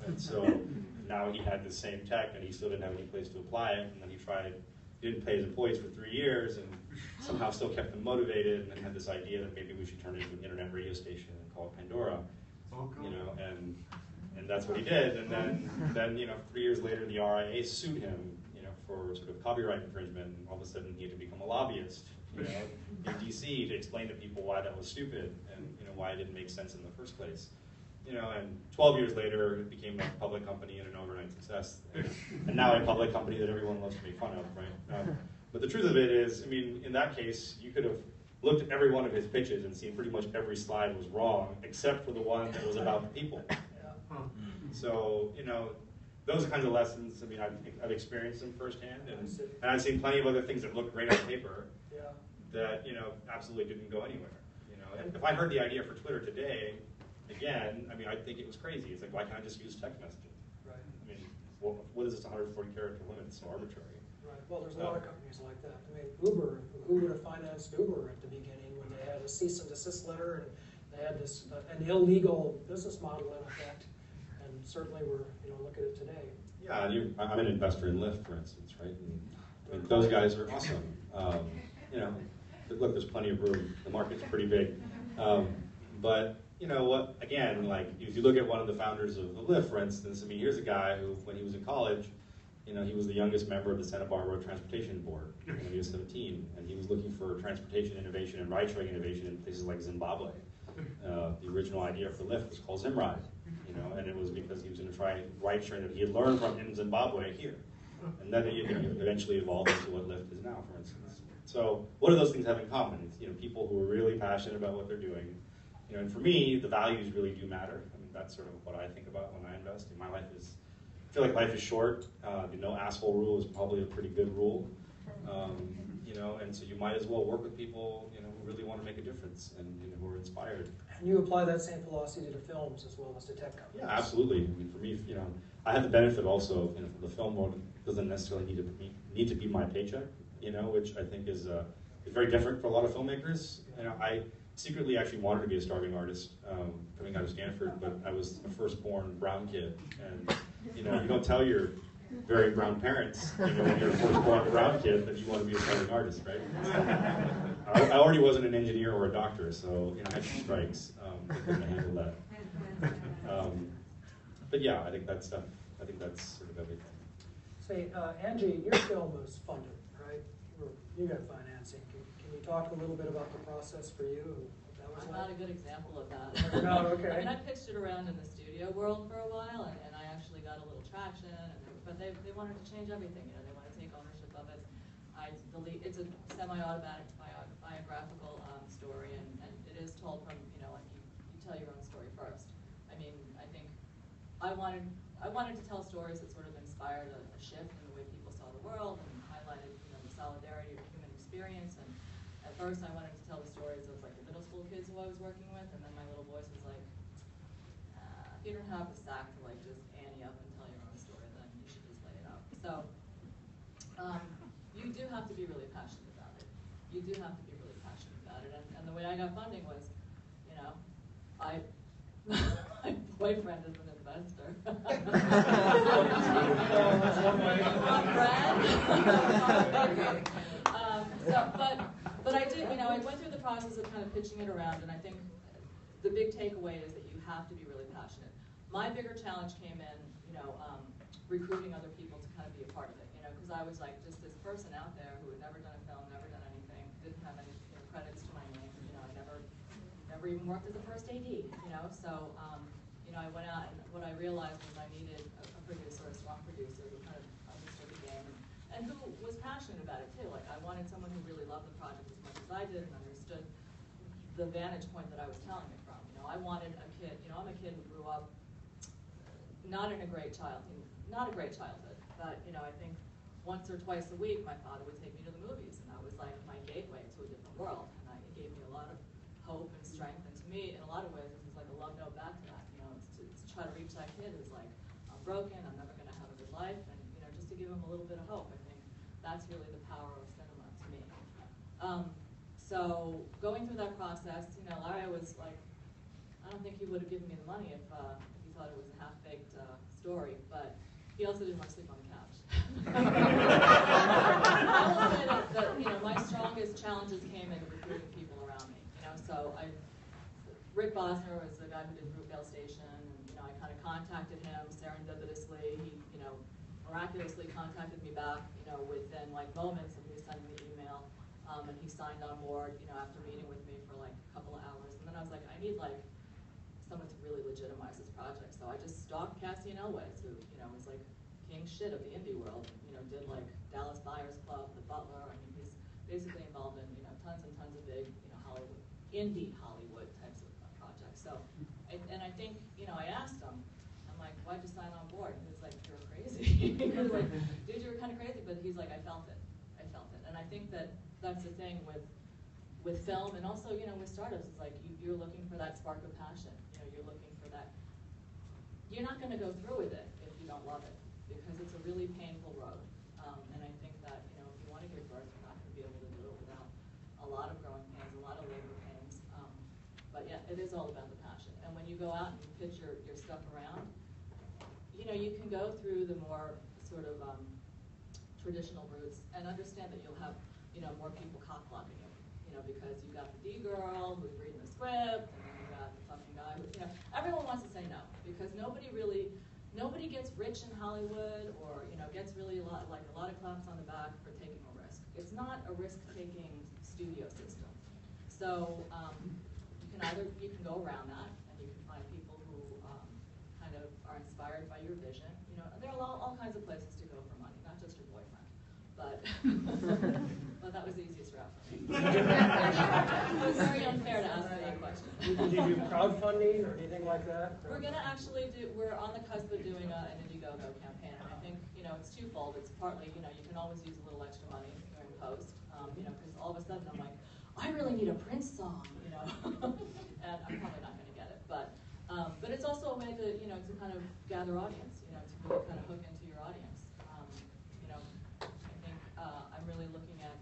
and so now he had the same tech, and he still didn't have any place to apply it, and then he didn't pay his employees for 3 years, and somehow still kept them motivated, and then had this idea that maybe we should turn it into an internet radio station and call it Pandora, and that's what he did, and then 3 years later the RIA sued him, for sort of copyright infringement, and all of a sudden he had to become a lobbyist, in DC to explain to people why that was stupid and why it didn't make sense in the first place. And 12 years later, it became a public company and an overnight success, and now a public company that everyone loves to make fun of, right? But the truth of it is, I mean, in that case, you could have looked at every one of his pitches and seen pretty much every slide was wrong, except for the one that was about the people. So, those are kinds of lessons. I mean, I've experienced them firsthand, and I've seen plenty of other things that look great on paper that absolutely didn't go anywhere. And if I heard the idea for Twitter today, again, I mean, I think it was crazy. It's like, why can't I just use text messaging? Right. I mean, what is this 140 character limit? It's so arbitrary. Right. Well, there's a lot of companies like that. I mean, Uber. Who would have financed Uber at the beginning when they had a cease and desist letter and they had this an illegal business model in effect? And certainly we're look at it today. Yeah, I'm an investor in Lyft, for instance, right? And, I mean, those guys are awesome. Look, there's plenty of room. The market's pretty big. But what? Again, like if you look at one of the founders of the Lyft, for instance, I mean, here's a guy who, when he was in college, he was the youngest member of the Santa Barbara Transportation Board when he was 17, and he was looking for transportation innovation and ride-sharing innovation in places like Zimbabwe. The original idea for Lyft was called Zimride, and it was because he was going to try ride-sharing that he had learned from in Zimbabwe here, and then it eventually evolved into what Lyft is now, for instance. So, what do those things have in common? It's people who are really passionate about what they're doing. And for me, the values really do matter. I mean, that's sort of what I think about when I invest. My life is, I feel like life is short. The no asshole rule is probably a pretty good rule. And so you might as well work with people, who really want to make a difference and who are inspired. And you apply that same philosophy to films as well as to tech companies. Yeah, absolutely. I mean, for me, I have the benefit also, from the film world. It doesn't necessarily need to be my paycheck, which I think is very different for a lot of filmmakers. I secretly actually wanted to be a starving artist coming out of Stanford, but I was a firstborn brown kid, and you don't tell your very brown parents, when you're a firstborn brown kid, that you want to be a starving artist, right? I already wasn't an engineer or a doctor, so I had some strikes. I couldn't handle that. But yeah, I think that's sort of everything. Say, Angie, your film was funded, right? You got financing. Can you talk a little bit about the process for you? I'm not a good example of that. No, okay. I mean, I pitched it around in the studio world for a while, and I actually got a little traction. But they wanted to change everything. They want to take ownership of it. It's a semi-automatic biographical story, and it is told from like you tell your own story first. I mean, I think I wanted to tell stories that sort of inspired a shift in the way people saw the world and highlighted, the solidarity of human experience. And at first, I wanted to tell the stories of like the middle school kids who I was working with, and then my little voice was like, if you don't have the sack to like just ante up and tell your own story, then you should just lay it out. So you do have to be really passionate about it. You do have to be really passionate about it. And the way I got funding was, my boyfriend is an investor. But I did, I went through the process of kind of pitching it around, and I think the big takeaway is that you have to be really passionate. My bigger challenge came in, recruiting other people to kind of be a part of it, because I was like just this person out there who had never done a film, never done anything, didn't have any credits to my name, I never even worked as a first AD, so I went out, and what I realized was I needed a producer, a strong producer who kind of understood the game and who was passionate about it too. Like I wanted someone who really loved the project as much as I did and understood the vantage point that I was telling it from. I wanted a kid, I'm a kid who grew up not in a great childhood, but I think once or twice a week my father would take me to the movies, and that was like my gateway to a different world, and it gave me a lot of hope and strength. And to me, in a lot of ways, this is like a love note back to that. To try to reach that kid who's like, I'm broken, I'm never going to have a good life, and just to give him a little bit of hope. I think that's really the power of cinema to me. So going through that process, Larry was like, I don't think he would have given me the money if he thought it was a half-baked story, but he also didn't want to sleep on the couch. I will say that my strongest challenges came in recruiting people around me. So Rick Bosner was the guy who did Fruitvale Station, and I kind of contacted him serendipitously. He, miraculously contacted me back, within like moments of me sending the email, and he signed on board, after meeting with me for like a couple of hours. And then I was like, I need like someone to really legitimize this project. So I just stalked Cassian Elwes, who, was like king shit of the indie world. Did like Dallas Buyers Club, The Butler. I mean, he's basically involved in tons and tons of big, Hollywood, indie Hollywood types of projects. So, and I think, I asked him, I'm like, why'd you sign on board? And he was like, you're crazy. He was like, dude, you were kind of crazy, but he's like, I felt it. And I think that's the thing with film, and also, with startups, it's like you're looking for that spark of passion. You're looking for that. You're not going to go through with it if you don't love it, because it's a really painful road. And I think that, if you want to give birth, you're not going to be able to do it without a lot of growing pains, a lot of labor pains. But yeah, it is all about the passion. And when you go out and you pitch your stuff around, you can go through the more sort of traditional routes and understand that you'll have, more people cock-blocking you, because you got the D-girl who's reading the script, and then you got the fucking guy who, everyone wants to say no, because nobody gets rich in Hollywood or, gets really a lot of claps on the back for taking a risk. It's not a risk-taking studio system. So you can go around that, and you can find people who kind of are inspired by your vision. There are all kinds of places to go for money, not just your boyfriend. But well, that was the easiest route for me. It was very unfair to ask me that question. Did you do crowdfunding or anything like that? We're going to actually we're on the cusp of doing an Indiegogo campaign. And I think, it's twofold. It's partly, you can always use a little extra money during post, because all of a sudden I'm like, I really need a Prince song, and I'm probably not going to get it. But it's also a way to, to kind of gather audience, to really kind of hook into your audience. I think I'm really looking at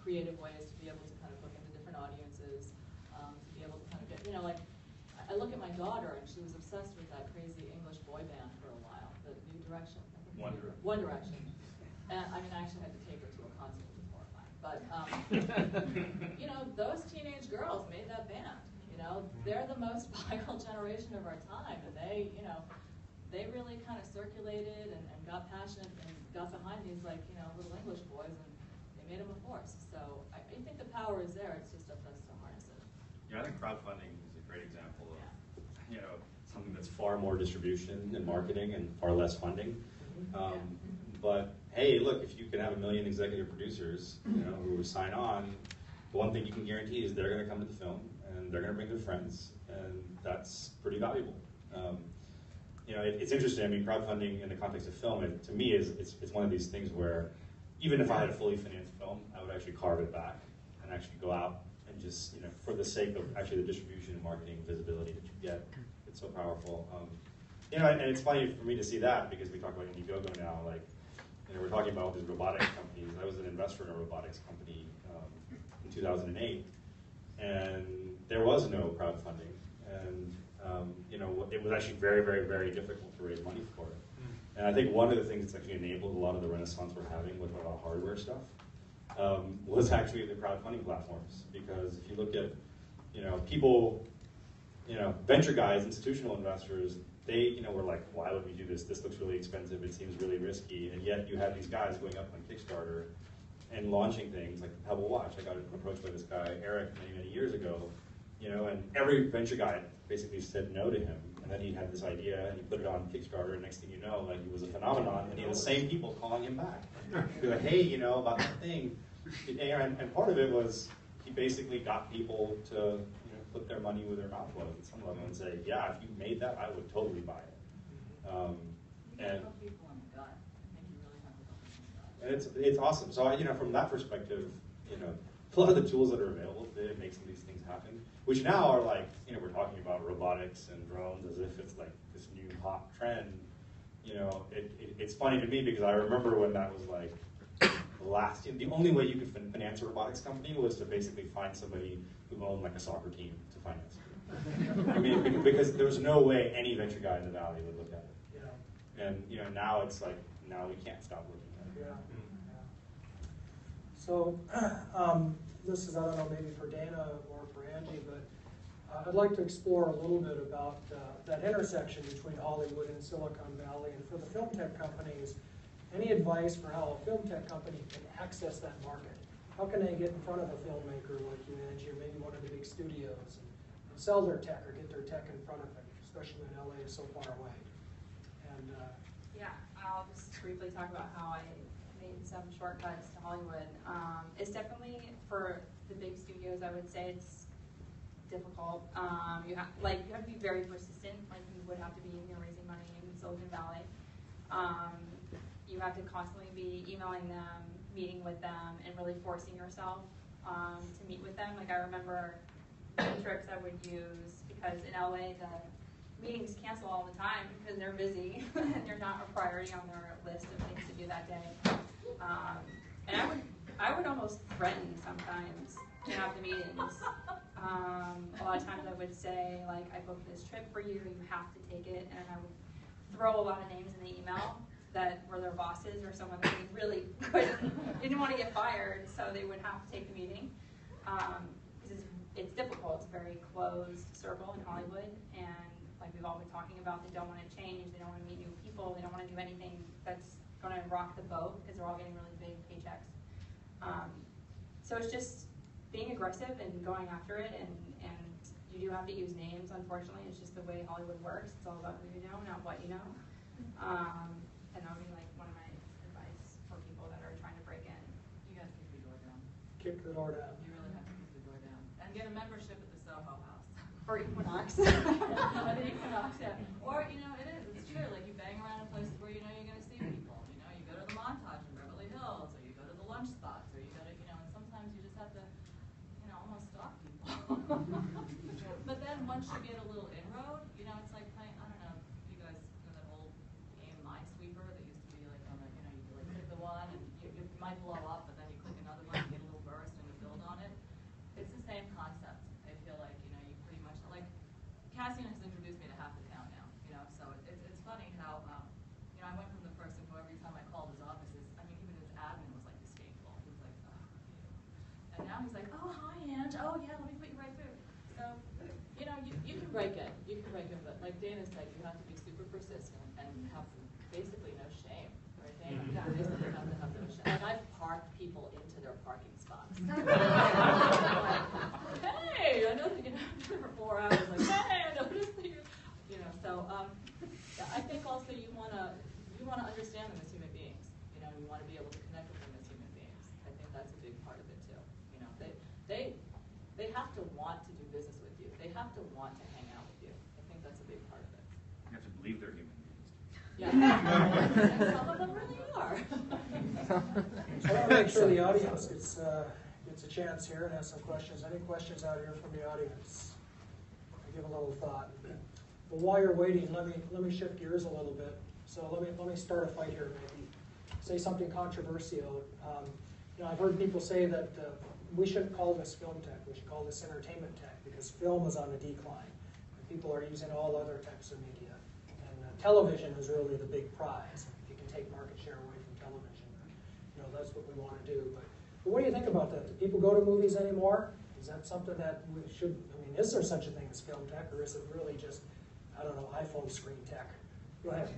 creative ways to be able to kind of hook into different audiences, to be able to kind of get, like, I look at my daughter, and she was obsessed with that crazy English boy band for a while, the New Direction. One Direction. And I mean, I actually had to take her to a concert. It was horrifying. But, those teenage girls made that band. They're the most viral generation of our time, and they really kind of circulated and got passionate and got behind these, like, little English boys, and they made them a force. So I think the power is there. It's just up to us to harness it. Yeah, I think crowdfunding is a great example of, something that's far more distribution and marketing and far less funding. But hey, look, if you can have 1 million executive producers, who sign on, the one thing you can guarantee is they're going to come to the film, and they're going to bring their friends, and that's pretty valuable. You know, it's interesting. I mean, crowdfunding in the context of film, to me, it's one of these things where even if I had a fully financed film, I would actually carve it back and actually go out and just, you know, for the sake of actually the distribution and marketing visibility that you get, it's so powerful. You know, and it's funny for me to see that because we talk about Indiegogo now. Like, you know, we're talking about these robotics companies. I was an investor in a robotics company in 2008, and there was no crowdfunding. And you know, it was actually very, very, very difficult to raise money for it. And I think one of the things that's actually enabled a lot of the renaissance we're having with a lot of hardware stuff was actually the crowdfunding platforms. Because if you look at, you know, people, you know, venture guys, institutional investors, they, you know, were like, why would we do this? This looks really expensive. It seems really risky. And yet you have these guys going up on Kickstarter and launching things like the Pebble Watch. I got approached by this guy, Eric, many, many years ago, you know, and every venture guy basically said no to him. And then he had this idea, and he put it on Kickstarter, and next thing you know, like, he was a phenomenon, and he had the same people calling him back. Be like, hey, you know, about that thing. And part of it was he basically got people to, you know, put their money where their mouth was at some level and say, yeah, if you made that, I would totally buy it. And people in the gut. I think you really have to help people in the gut. and it's awesome. So, you know, from that perspective, you know, a lot of the tools that are available today make some of these things happen, which now are like, you know, we're talking about robotics and drones as if it's like this new hot trend. You know, it's funny to me because I remember when that was like the only way you could finance a robotics company was to basically find somebody who owned like a soccer team to finance it. I mean, because there was no way any venture guy in the Valley would look at it. Yeah. And, you know, now it's like, now we can't stop looking at it. Yeah. So, this is, I don't know, maybe for Dana or for Angie, but I'd like to explore a little bit about that intersection between Hollywood and Silicon Valley. And for the film tech companies, any advice for how a film tech company can access that market? How can they get in front of a filmmaker like you, Angie, or maybe one of the big studios and sell their tech or get their tech in front of them, especially when LA is so far away? And Yeah, I'll just briefly talk about how I made some shortcuts to Hollywood. It's definitely, for the big studios, I would say it's difficult. You have to be very persistent, like you would have to be when you're raising money in Silicon Valley. You have to constantly be emailing them, meeting with them, and really forcing yourself to meet with them. Like, I remember the tricks I would use, because in LA the meetings cancel all the time because they're busy and they're not a priority on their list of things to do that day. And I would almost threaten sometimes to have the meetings. A lot of times I would say, like, I booked this trip for you, you have to take it, and I would throw a lot of names in the email that were their bosses or someone that they really didn't want to get fired, so they would have to take the meeting. Because it's difficult. It's a very closed circle in Hollywood, and like we've all been talking about, they don't want to change, they don't want to meet new people, they don't want to do anything that's going to rock the boat because they're all getting really big paychecks. So it's just being aggressive and going after it, and you do have to use names, unfortunately. It's just the way Hollywood works. It's all about who you know, not what you know. And that would be like one of my advice for people that are trying to break in. You guys kick the door down. kick the door down. You really have to kick the door down. And get a membership at the Soho House. Or Equinox. At the Equinox, yeah. Or, you know, it's true. Like, you bang around in places where you know you're going to see people. You know, you go to the Montage in Beverly Hills, or you go to the lunch spots, or you go to, you know, and sometimes you just have to, you know, almost stalk people. But then once you get a little inroad, you know, it's like playing, I don't know, you guys know that old game Minesweeper that used to be like on the, you know, you like click the one and you might blow up, but then you click another one, you get a little burst and you build on it. It's the same concept. I feel like, you know, you pretty much, like, Cassian has introduced me to half the town now, you know, so it's funny how, you know, I went from the person who every time I called his offices, I mean, even his admin was like disdainful. He was like, oh, and now he's like, oh, hi, Ange. Oh, yeah, let me put you right through. So, you know, you can break it. You can break it, but like Dana said, you have to be super persistent and have basically no shame, right, Dana? You basically have to have no shame. Like, I've parked people into their parking spots. Like, hey, I know that you've been here for 4 hours. Like, hey, I noticed that you know. So, I think also you wanna understand them as human beings. You know, you want to be able to connect with them as human beings. I think that's a big part of it too. You know, they have to want to do business with you. Yeah. And some of them really are. So I want to make sure the audience gets a chance here and ask some questions. Any questions out here from the audience? I'll give a little thought. But while you're waiting, let me shift gears a little bit. So let me start a fight here, maybe. Say something controversial. I've heard people say that we shouldn't call this film tech. We should call this entertainment tech because film is on the decline. People are using all other types of media. And television is really the big prize. If you can take market share away from television, that's what we want to do. But what do you think about that? Do people go to movies anymore? Is that something that we should, is there such a thing as film tech, or is it really just, I don't know, iPhone screen tech? Go ahead.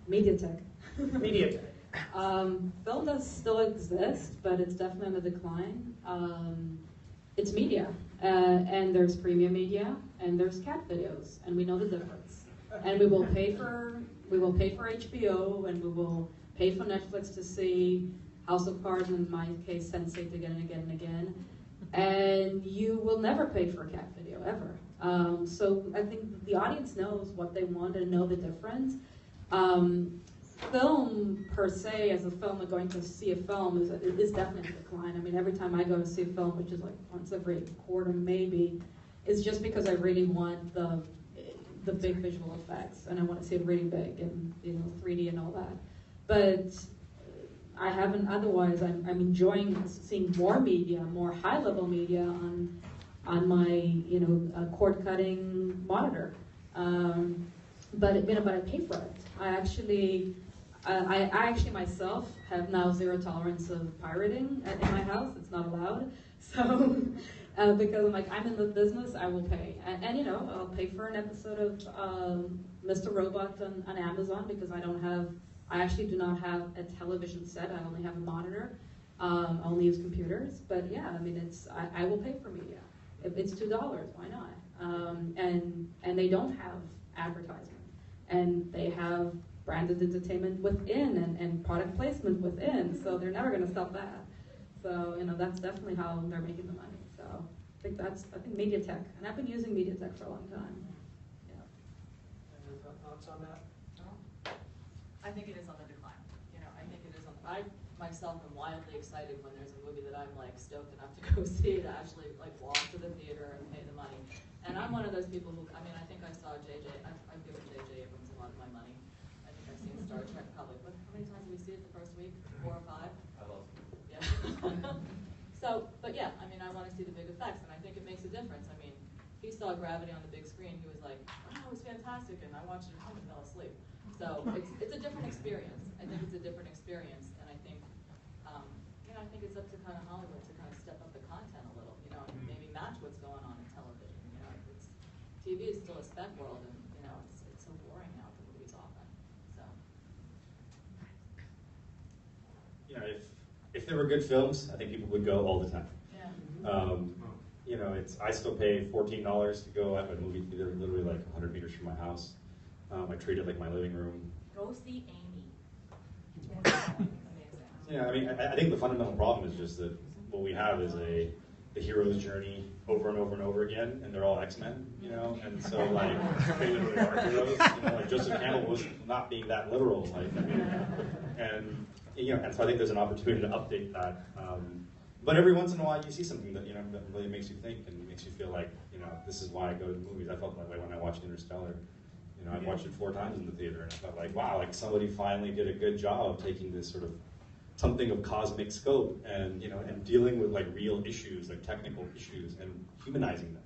Media tech. Media tech. Film does still exist, but it's definitely on the decline. It's media, and there's premium media, and there's cat videos, and we know the difference. And we will pay for HBO, and we will pay for Netflix to see House of Cards, in my case, Sense8 again and again and again. And you will never pay for a cat video, ever. So I think the audience knows what they want and know the difference. Film, per se, as a film, and going to see a film is definitely in decline. Every time I go to see a film, which is like once every quarter maybe, it's just because I really want the big visual effects, and I want to see it really big and 3D and all that. But I haven't. Otherwise, I'm enjoying seeing more media, more high-level media on my cord-cutting monitor. But I pay for it. I actually myself have now zero tolerance of pirating in my house. It's not allowed. So because I'm in the business, I will pay. And I'll pay for an episode of Mr. Robot on Amazon because I actually do not have a television set. I only have a monitor. I only use computers. But yeah, I will pay for media. If it's $2, why not? And they don't have advertisement. And they have branded entertainment within and product placement within, so they're never going to stop that. So that's definitely how they're making the money. So I think media tech, and I've been using media tech for a long time. Yeah. Any thoughts on that? I think it is on the decline. I think it is on. I myself am wildly excited when there's a movie that I'm stoked enough to go see, to actually walk to the theater and pay the money. And I'm one of those people who, I think I saw JJ. I've given JJ Abrams a lot of my money. I think I've seen Star Trek probably. How many times did we see it the first week? 4 or 5. I love it. Yeah. So, but yeah, I want to see the big effects, and I think it makes a difference. He saw Gravity on the big screen. He was like, "Wow, it was fantastic," and I watched it at home and fell asleep. So it's a different experience. I think it's a different experience, and I think it's up to kind of Hollywood to kind of step up the content a little, and maybe match what's going on in television. TV is still a spec world, and it's so boring now at the movies often. So. If there were good films, I think people would go all the time. Yeah. I still pay $14 to go at a movie theater, literally 100 meters from my house. I treat it like my living room. Go see Amy. Yeah, I think the fundamental problem is just that what we have is the hero's journey over and over and over again, and they're all X-Men, and so they literally are heroes. Joseph Campbell was not being that literal, and so I think there's an opportunity to update that. But every once in a while, you see something that that really makes you think and makes you feel like this is why I go to the movies. I felt that way when I watched Interstellar. I watched it 4 times in the theater, and I felt wow, somebody finally did a good job of taking this sort of something of cosmic scope and and dealing with real issues, technical issues, and humanizing them.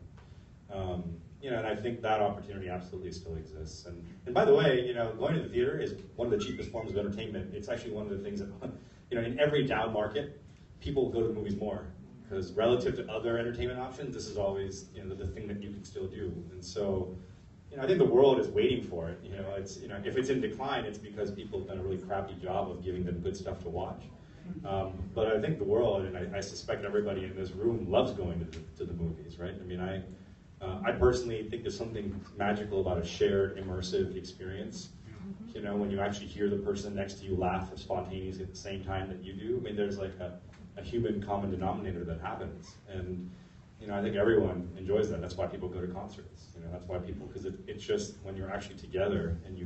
And I think that opportunity absolutely still exists. And by the way, going to the theater is one of the cheapest forms of entertainment. It's actually one of the things that in every down market, people go to the movies more because relative to other entertainment options, this is always the thing that you can still do. And so. I think the world is waiting for it. It's if it's in decline, it's because people have done a really crappy job of giving them good stuff to watch. But I think the world, and I suspect everybody in this room, loves going to the movies, right? I personally think there's something magical about a shared immersive experience. When you actually hear the person next to you laugh spontaneously at the same time that you do. There's a human common denominator that happens, and I think everyone enjoys that. That's why people go to concerts. That's why people, because it's just when you're actually together and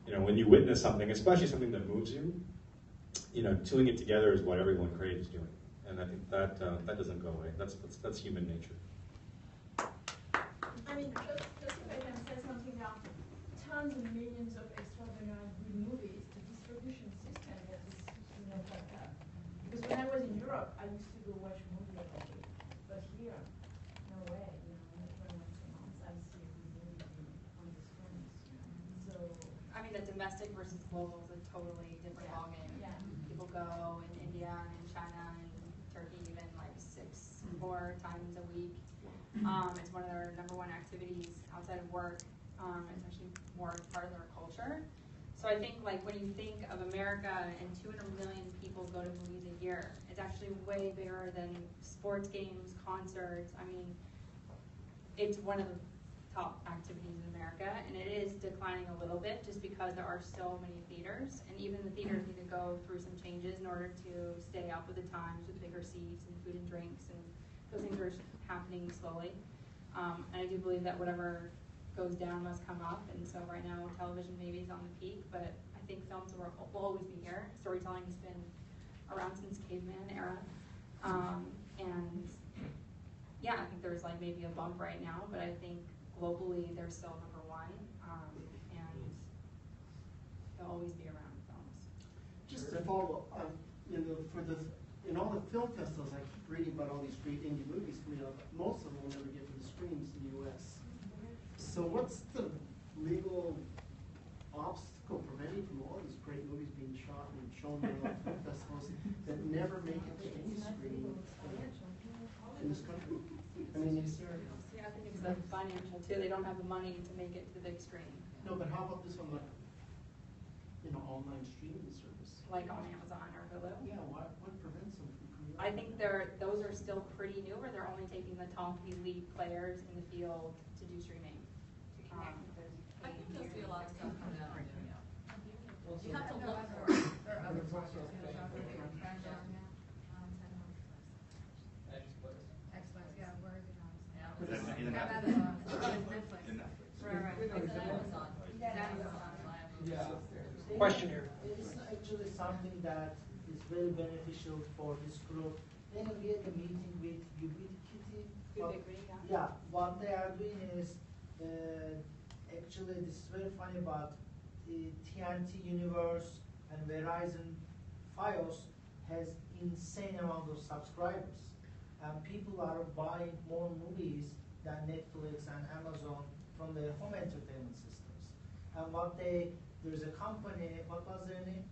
when you witness something, especially something that moves you, doing it together is what everyone craves doing. And I think that doesn't go away. That's human nature. I mean, just if I can say something now, tons and millions of extraordinary good movies, the distribution system is not like that. Because when I was in Europe, I used to go watch movies every week. But here, no way, once a month I see a good movie on the screens. So, I mean, the domestic versus global is a totally different ballgame. Yeah. People go in India and in China and Turkey even like 4 times a week. It's one of their #1 activities outside of work. It's actually more part of their culture. So I think like when you think of America and 200 million people go to movies a year, it's actually way bigger than sports games, concerts. I mean, it's one of the top activities in America, and it is declining a little bit just because there are so many theaters, and even the theaters need to go through some changes in order to stay up with the times with bigger seats and food and drinks, and those things are happening slowly. And I do believe that whatever goes down must come up, and so right now television maybe is on the peak, but I think films will always be here. Storytelling has been around since caveman era, and yeah, I think there's like maybe a bump right now, but I think globally they're still #1, and they'll always be around films. Just to follow up, in all the film festivals, I keep reading about all these great indie movies coming out. Most of them will never get to the screens in the U.S. So what's the legal obstacle preventing from all these great movies being shot and shown in all the film festivals that never make it to any screen in this country? I mean, is there... Yeah, I think it's the financial too. They don't have the money to make it to the big screen. No, but how about this on like, online streaming service? Like on Amazon or Hulu. Yeah, what prevents them from coming out? I think those are still pretty new, or they're only taking the top elite players in the field to do streaming. I think you'll see a lot of stuff come out. You have to look for it. There are other questions. Xbox, yeah, where is it on? In How that- about Netflix? Right. It's on Amazon. Yeah. Question here. It's actually something that is very beneficial for this group. Then we had a meeting with Ubiquity. Ubiquity, yeah. Yeah, what they are doing is, actually this is very funny, but TNT Universe and Verizon Fios has insane amount of subscribers. And people are buying more movies than Netflix and Amazon from their home entertainment systems. And there's a company, what was their name?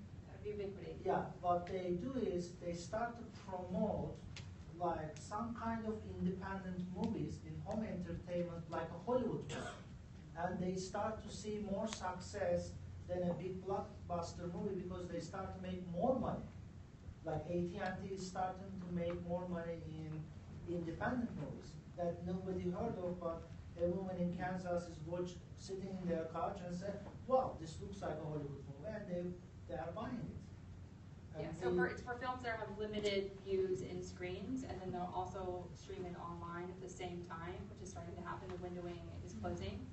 Ubiquity. Yeah, what they do is they start to promote like some kind of independent movies in home entertainment like a Hollywood movie. And they start to see more success than a big blockbuster movie because they start to make more money. Like AT&T is starting to make more money in independent movies that nobody heard of, but a woman in Kansas is sitting in their couch and say, wow, this looks like a Hollywood movie, and they are buying it. Yeah, so it's for films that have limited views in screens, and then they'll also stream it online at the same time, which is starting to happen. The windowing is closing.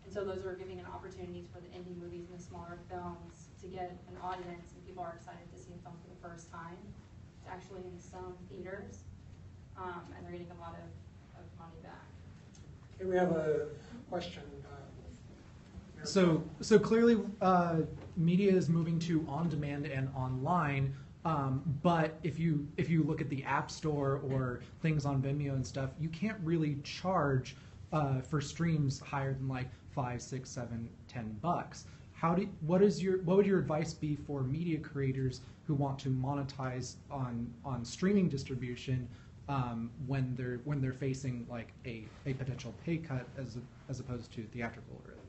And so those are giving an opportunities for the indie movies and the smaller films to get an audience, and people are excited to see a film for the first time. It's actually in some theaters, and they're getting a lot of money back. Okay, we have a question. So clearly, media is moving to on-demand and online. But if you look at the App Store or things on Vimeo and stuff, you can't really charge for streams higher than like $5, $6, $7, $10. What would your advice be for media creators who want to monetize on streaming distribution when they're facing like a potential pay cut as opposed to theatrical release?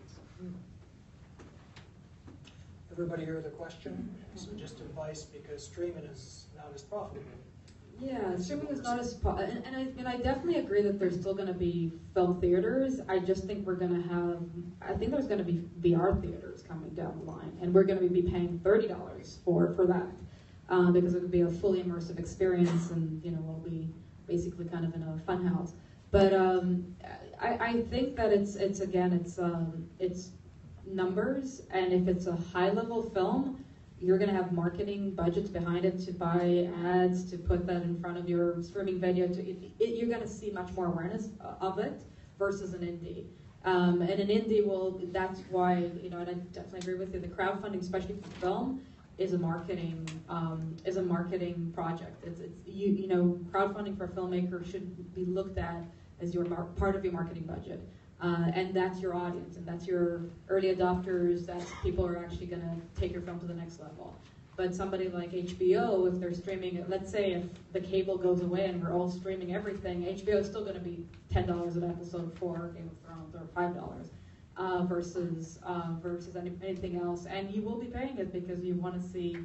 Everybody hear the question? So just advice, because streaming is not as profitable. Yeah, streaming is not as and I definitely agree that there's still going to be film theaters. I just think we're going to have. I think there's going to be VR theaters coming down the line, and we're going to be paying $30 for that because it would be a fully immersive experience, and we'll be basically kind of in a fun house. But I think that it's numbers, and if it's a high-level film, you're going to have marketing budgets behind it to buy ads, to put that in front of your streaming video. You're going to see much more awareness of it versus an indie. And an indie that's why, and I definitely agree with you, the crowdfunding, especially for film, is a marketing project. It's crowdfunding for a filmmaker should be looked at as your part of your marketing budget. And that's your audience, and that's your early adopters, that's people who are actually going to take your film to the next level. But somebody like HBO, if they're streaming, let's say if the cable goes away and we're all streaming everything, HBO is still going to be $10 an episode for Game of Thrones, or $5 versus anything else. And you will be paying it because you want to see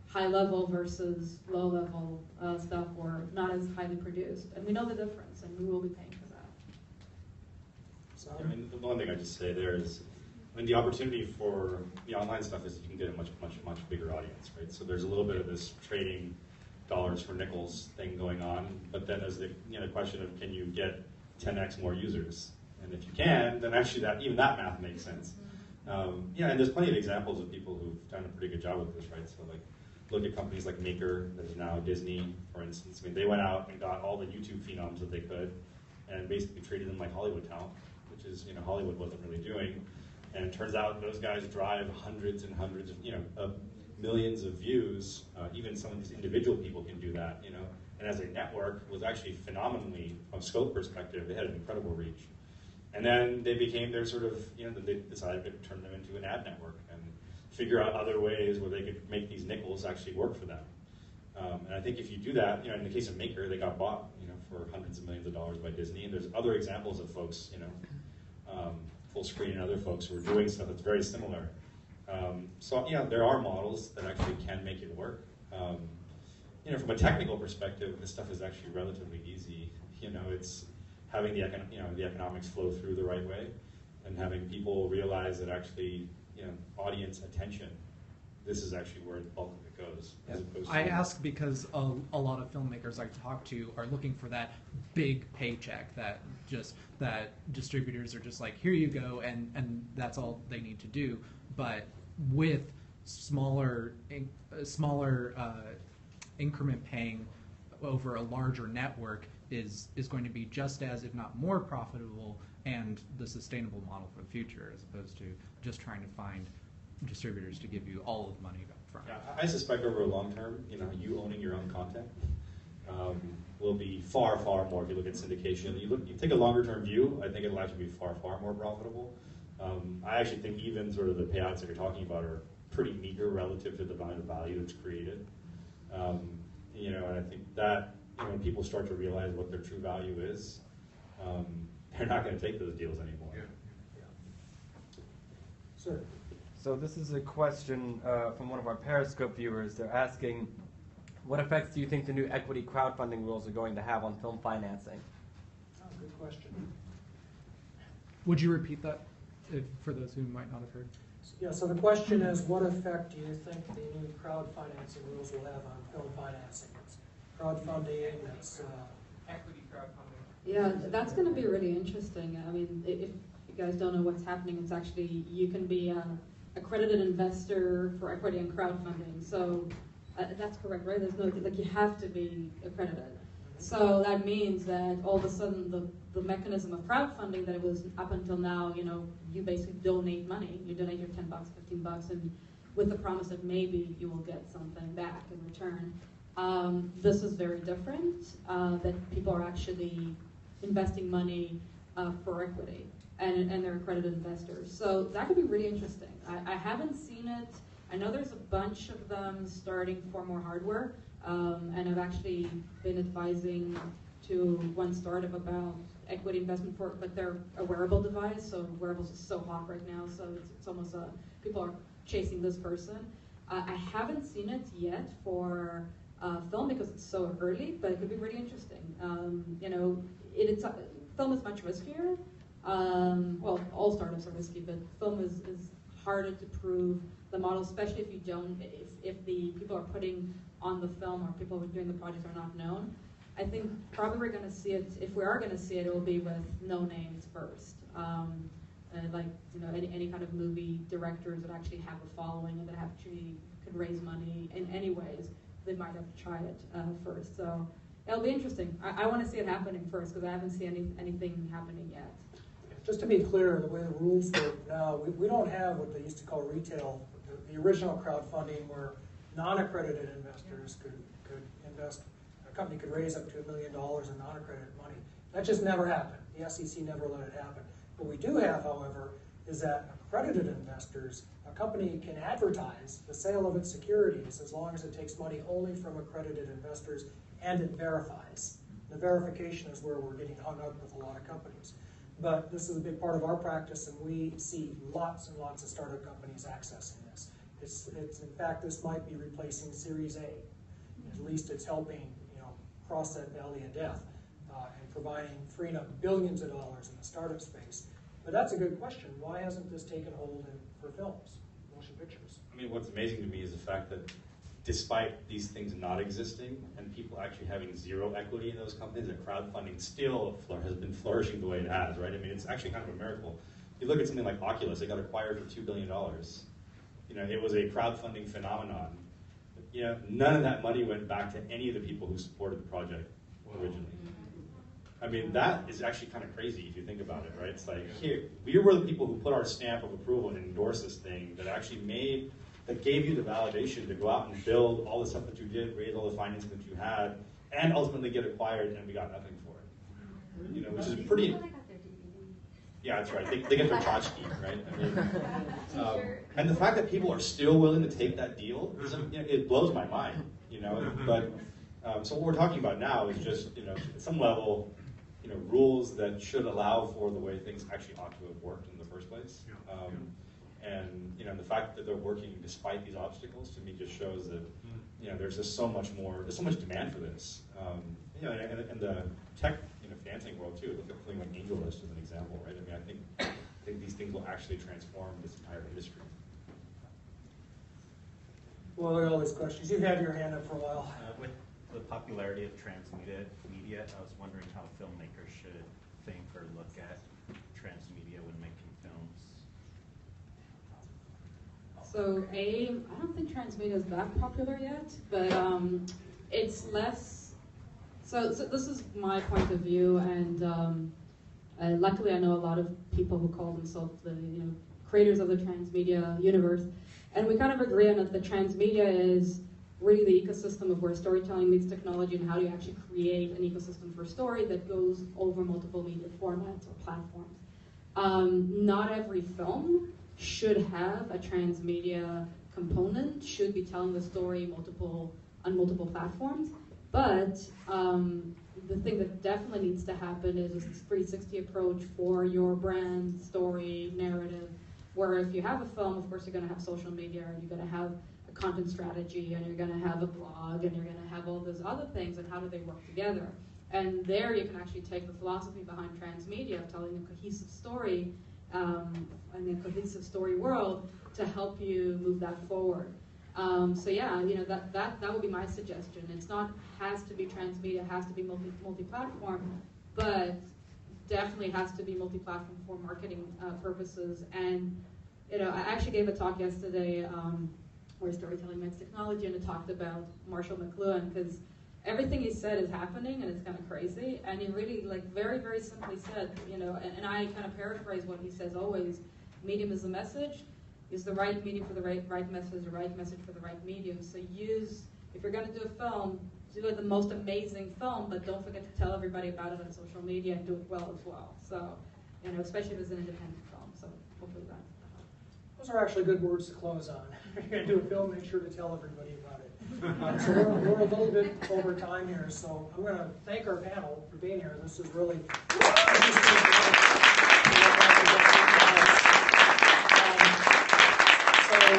high level versus low level stuff, or not as highly produced. And we know the difference, and we will be paying for that. I mean, the one thing I just say there is, the opportunity for the online stuff is you can get a much bigger audience, right? So there's a little bit of this trading dollars for nickels thing going on, but then there's the question of, can you get 10x more users? And if you can, then actually even that math makes sense. And there's plenty of examples of people who've done a pretty good job with this, right? So like, look at companies like Maker, that is now Disney, for instance. I mean, they went out and got all the YouTube phenoms that they could, and basically treated them like Hollywood talent, which is Hollywood wasn't really doing. And it turns out those guys drive hundreds and hundreds of millions of views. Even some of these individual people can do that, And as a network, was actually phenomenally, from a scope perspective, they had an incredible reach. And then they became their sort of, they decided to turn them into an ad network and figure out other ways where they could make these nickels actually work for them. And I think if you do that, in the case of Maker, they got bought, for hundreds of millions of dollars by Disney. And there's other examples of folks, Fullscreen and other folks who are doing stuff that's very similar. So there are models that actually can make it work. From a technical perspective, this stuff is actually relatively easy. It's having the economics flow through the right way, and having people realize that actually, audience attention, this is actually where the bulk of it goes. As opposed to I ask because a lot of filmmakers I talk to are looking for that big paycheck that distributors are just like, here you go, and that's all they need to do. But with smaller increment paying over a larger network is going to be just as, if not more profitable, and the sustainable model for the future, as opposed to just trying to find distributors to give you all of the money up front. Yeah, I suspect over a long term, you owning your own content will be far, far more. If you look at syndication, you take a longer term view, I think it'll actually be far, far more profitable. I actually think even sort of the payouts that you're talking about are pretty meager relative to the amount of value that's created. And I think that when people start to realize what their true value is, they're not going to take those deals anymore. Yeah. Sir. So this is a question from one of our Periscope viewers. They're asking, what effects do you think the new equity crowdfunding rules are going to have on film financing? Oh, good question. Would you repeat that for those who might not have heard? Yeah, so the question is, what effect do you think the new crowd financing rules will have on film financing? It's crowdfunding, it's equity crowdfunding. Yeah, that's going to be really interesting. I mean, if you guys don't know what's happening, it's actually, you can be an accredited investor for equity and crowdfunding. So that's correct, right? There's no, you have to be accredited. So that means that all of a sudden the mechanism of crowdfunding that it was up until now, you basically donate money. You donate your $10, $15, and with the promise that maybe you will get something back in return. This is very different, that people are actually investing money for equity, and they're accredited investors. So that could be really interesting. I haven't seen it. I know there's a bunch of them starting for more hardware, and I've actually been advising to one startup about equity investment for, but they're a wearable device, so wearables is so hot right now, so it's almost people are chasing this person. I haven't seen it yet for film because it's so early, but it could be really interesting. Film is much riskier. Well, all startups are risky, but film is harder to prove the model, especially if you don't, if the people are putting on the film or people who are doing the project are not known. I think probably we're going to see it, if we are going to see it, it will be with no names first. like any kind of movie directors that actually have a following and that actually could raise money in any ways, they might have to try it first. So it'll be interesting. I want to see it happening first because I haven't seen anything happening yet. Just to be clear, the way the rules work now, we don't have what they used to call retail, the original crowdfunding where non-accredited investors could invest, a company could raise up to $1 million in non-accredited money. That just never happened. The SEC never let it happen. What we do have, however, is that accredited investors, a company can advertise the sale of its securities as long as it takes money only from accredited investors and it verifies. The verification is where we're getting hung up with a lot of companies. But this is a big part of our practice, and we see lots and lots of startup companies accessing this. It's in fact, this might be replacing Series A. At least it's helping, cross that valley of death and freeing up billions of dollars in the startup space. But that's a good question. Why hasn't this taken hold for films, motion pictures? I mean, what's amazing to me is the fact that despite these things not existing and people actually having zero equity in those companies, that crowdfunding still has been flourishing the way it has, right? I mean, it's actually kind of a miracle. You look at something like Oculus, they got acquired for $2 billion. It was a crowdfunding phenomenon. None of that money went back to any of the people who supported the project originally. I mean, that is actually kind of crazy if you think about it, right? It's like, here, we were the people who put our stamp of approval and endorsed this thing that actually that gave you the validation to go out and build all the stuff that you did, raise all the financing that you had, and ultimately get acquired, and we got nothing for it. Which is pretty... Yeah, that's right. They get their tchotchke, right? I mean, and the fact that people are still willing to take that deal, it blows my mind. But so what we're talking about now is just, at some level, rules that should allow for the way things actually ought to have worked in the first place. And the fact that they're working despite these obstacles to me just shows that there's just so much more. There's so much demand for this. And the tech financing world too. Look at something like AngelList as an example, right? I mean, I think these things will actually transform this entire industry. Well, look at all these questions. You've had your hand up for a while. With the popularity of transmedia, I was wondering how filmmakers should think or look at transmedia when making films. So I don't think transmedia is that popular yet, but it's less. So this is my point of view, and luckily I know a lot of people who call themselves the creators of the transmedia universe, and we kind of agree on that the transmedia is really the ecosystem of where storytelling meets technology and how do you actually create an ecosystem for story that goes over multiple media formats or platforms. Not every film should have a transmedia component, should be telling the story on multiple platforms, but the thing that definitely needs to happen is this 360 approach for your brand, story, narrative, where if you have a film, of course you're going to have social media, and you're going to have a content strategy, and you're going to have a blog, and you're going to have all those other things, and how do they work together? And there you can actually take the philosophy behind transmedia of telling a cohesive story in a cohesive story world to help you move that forward. So yeah, that would be my suggestion. It's not has to be transmedia, has to be multi-platform, but definitely has to be multi-platform for marketing purposes. And I actually gave a talk yesterday where storytelling meets technology, and it talked about Marshall McLuhan, because everything he said is happening, and it's kind of crazy. And he really, very, very simply said, and I kind of paraphrase what he says always: medium is the message. Use the right medium for the right message, the right message for the right medium. So if you're going to do a film, do the most amazing film, but don't forget to tell everybody about it on social media and do it well as well. So, especially if it's an independent film. So hopefully that helps. Those are actually good words to close on. If you're going to do a film, make sure to tell everybody about it. So we're a little bit over time here, so I'm going to thank our panel for being here. This is really interesting. So we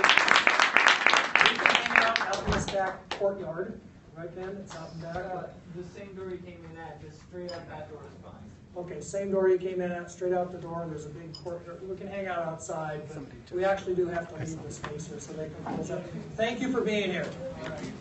can hang out in this back courtyard, right, Ben? It's out in back. The same door you came in at, just straight out that door is fine. Okay, same door you came in at, straight out the door. There's a big courtyard. We can hang out outside, but we actually do have to leave this space here so they can close up. Thank you for being here. All right.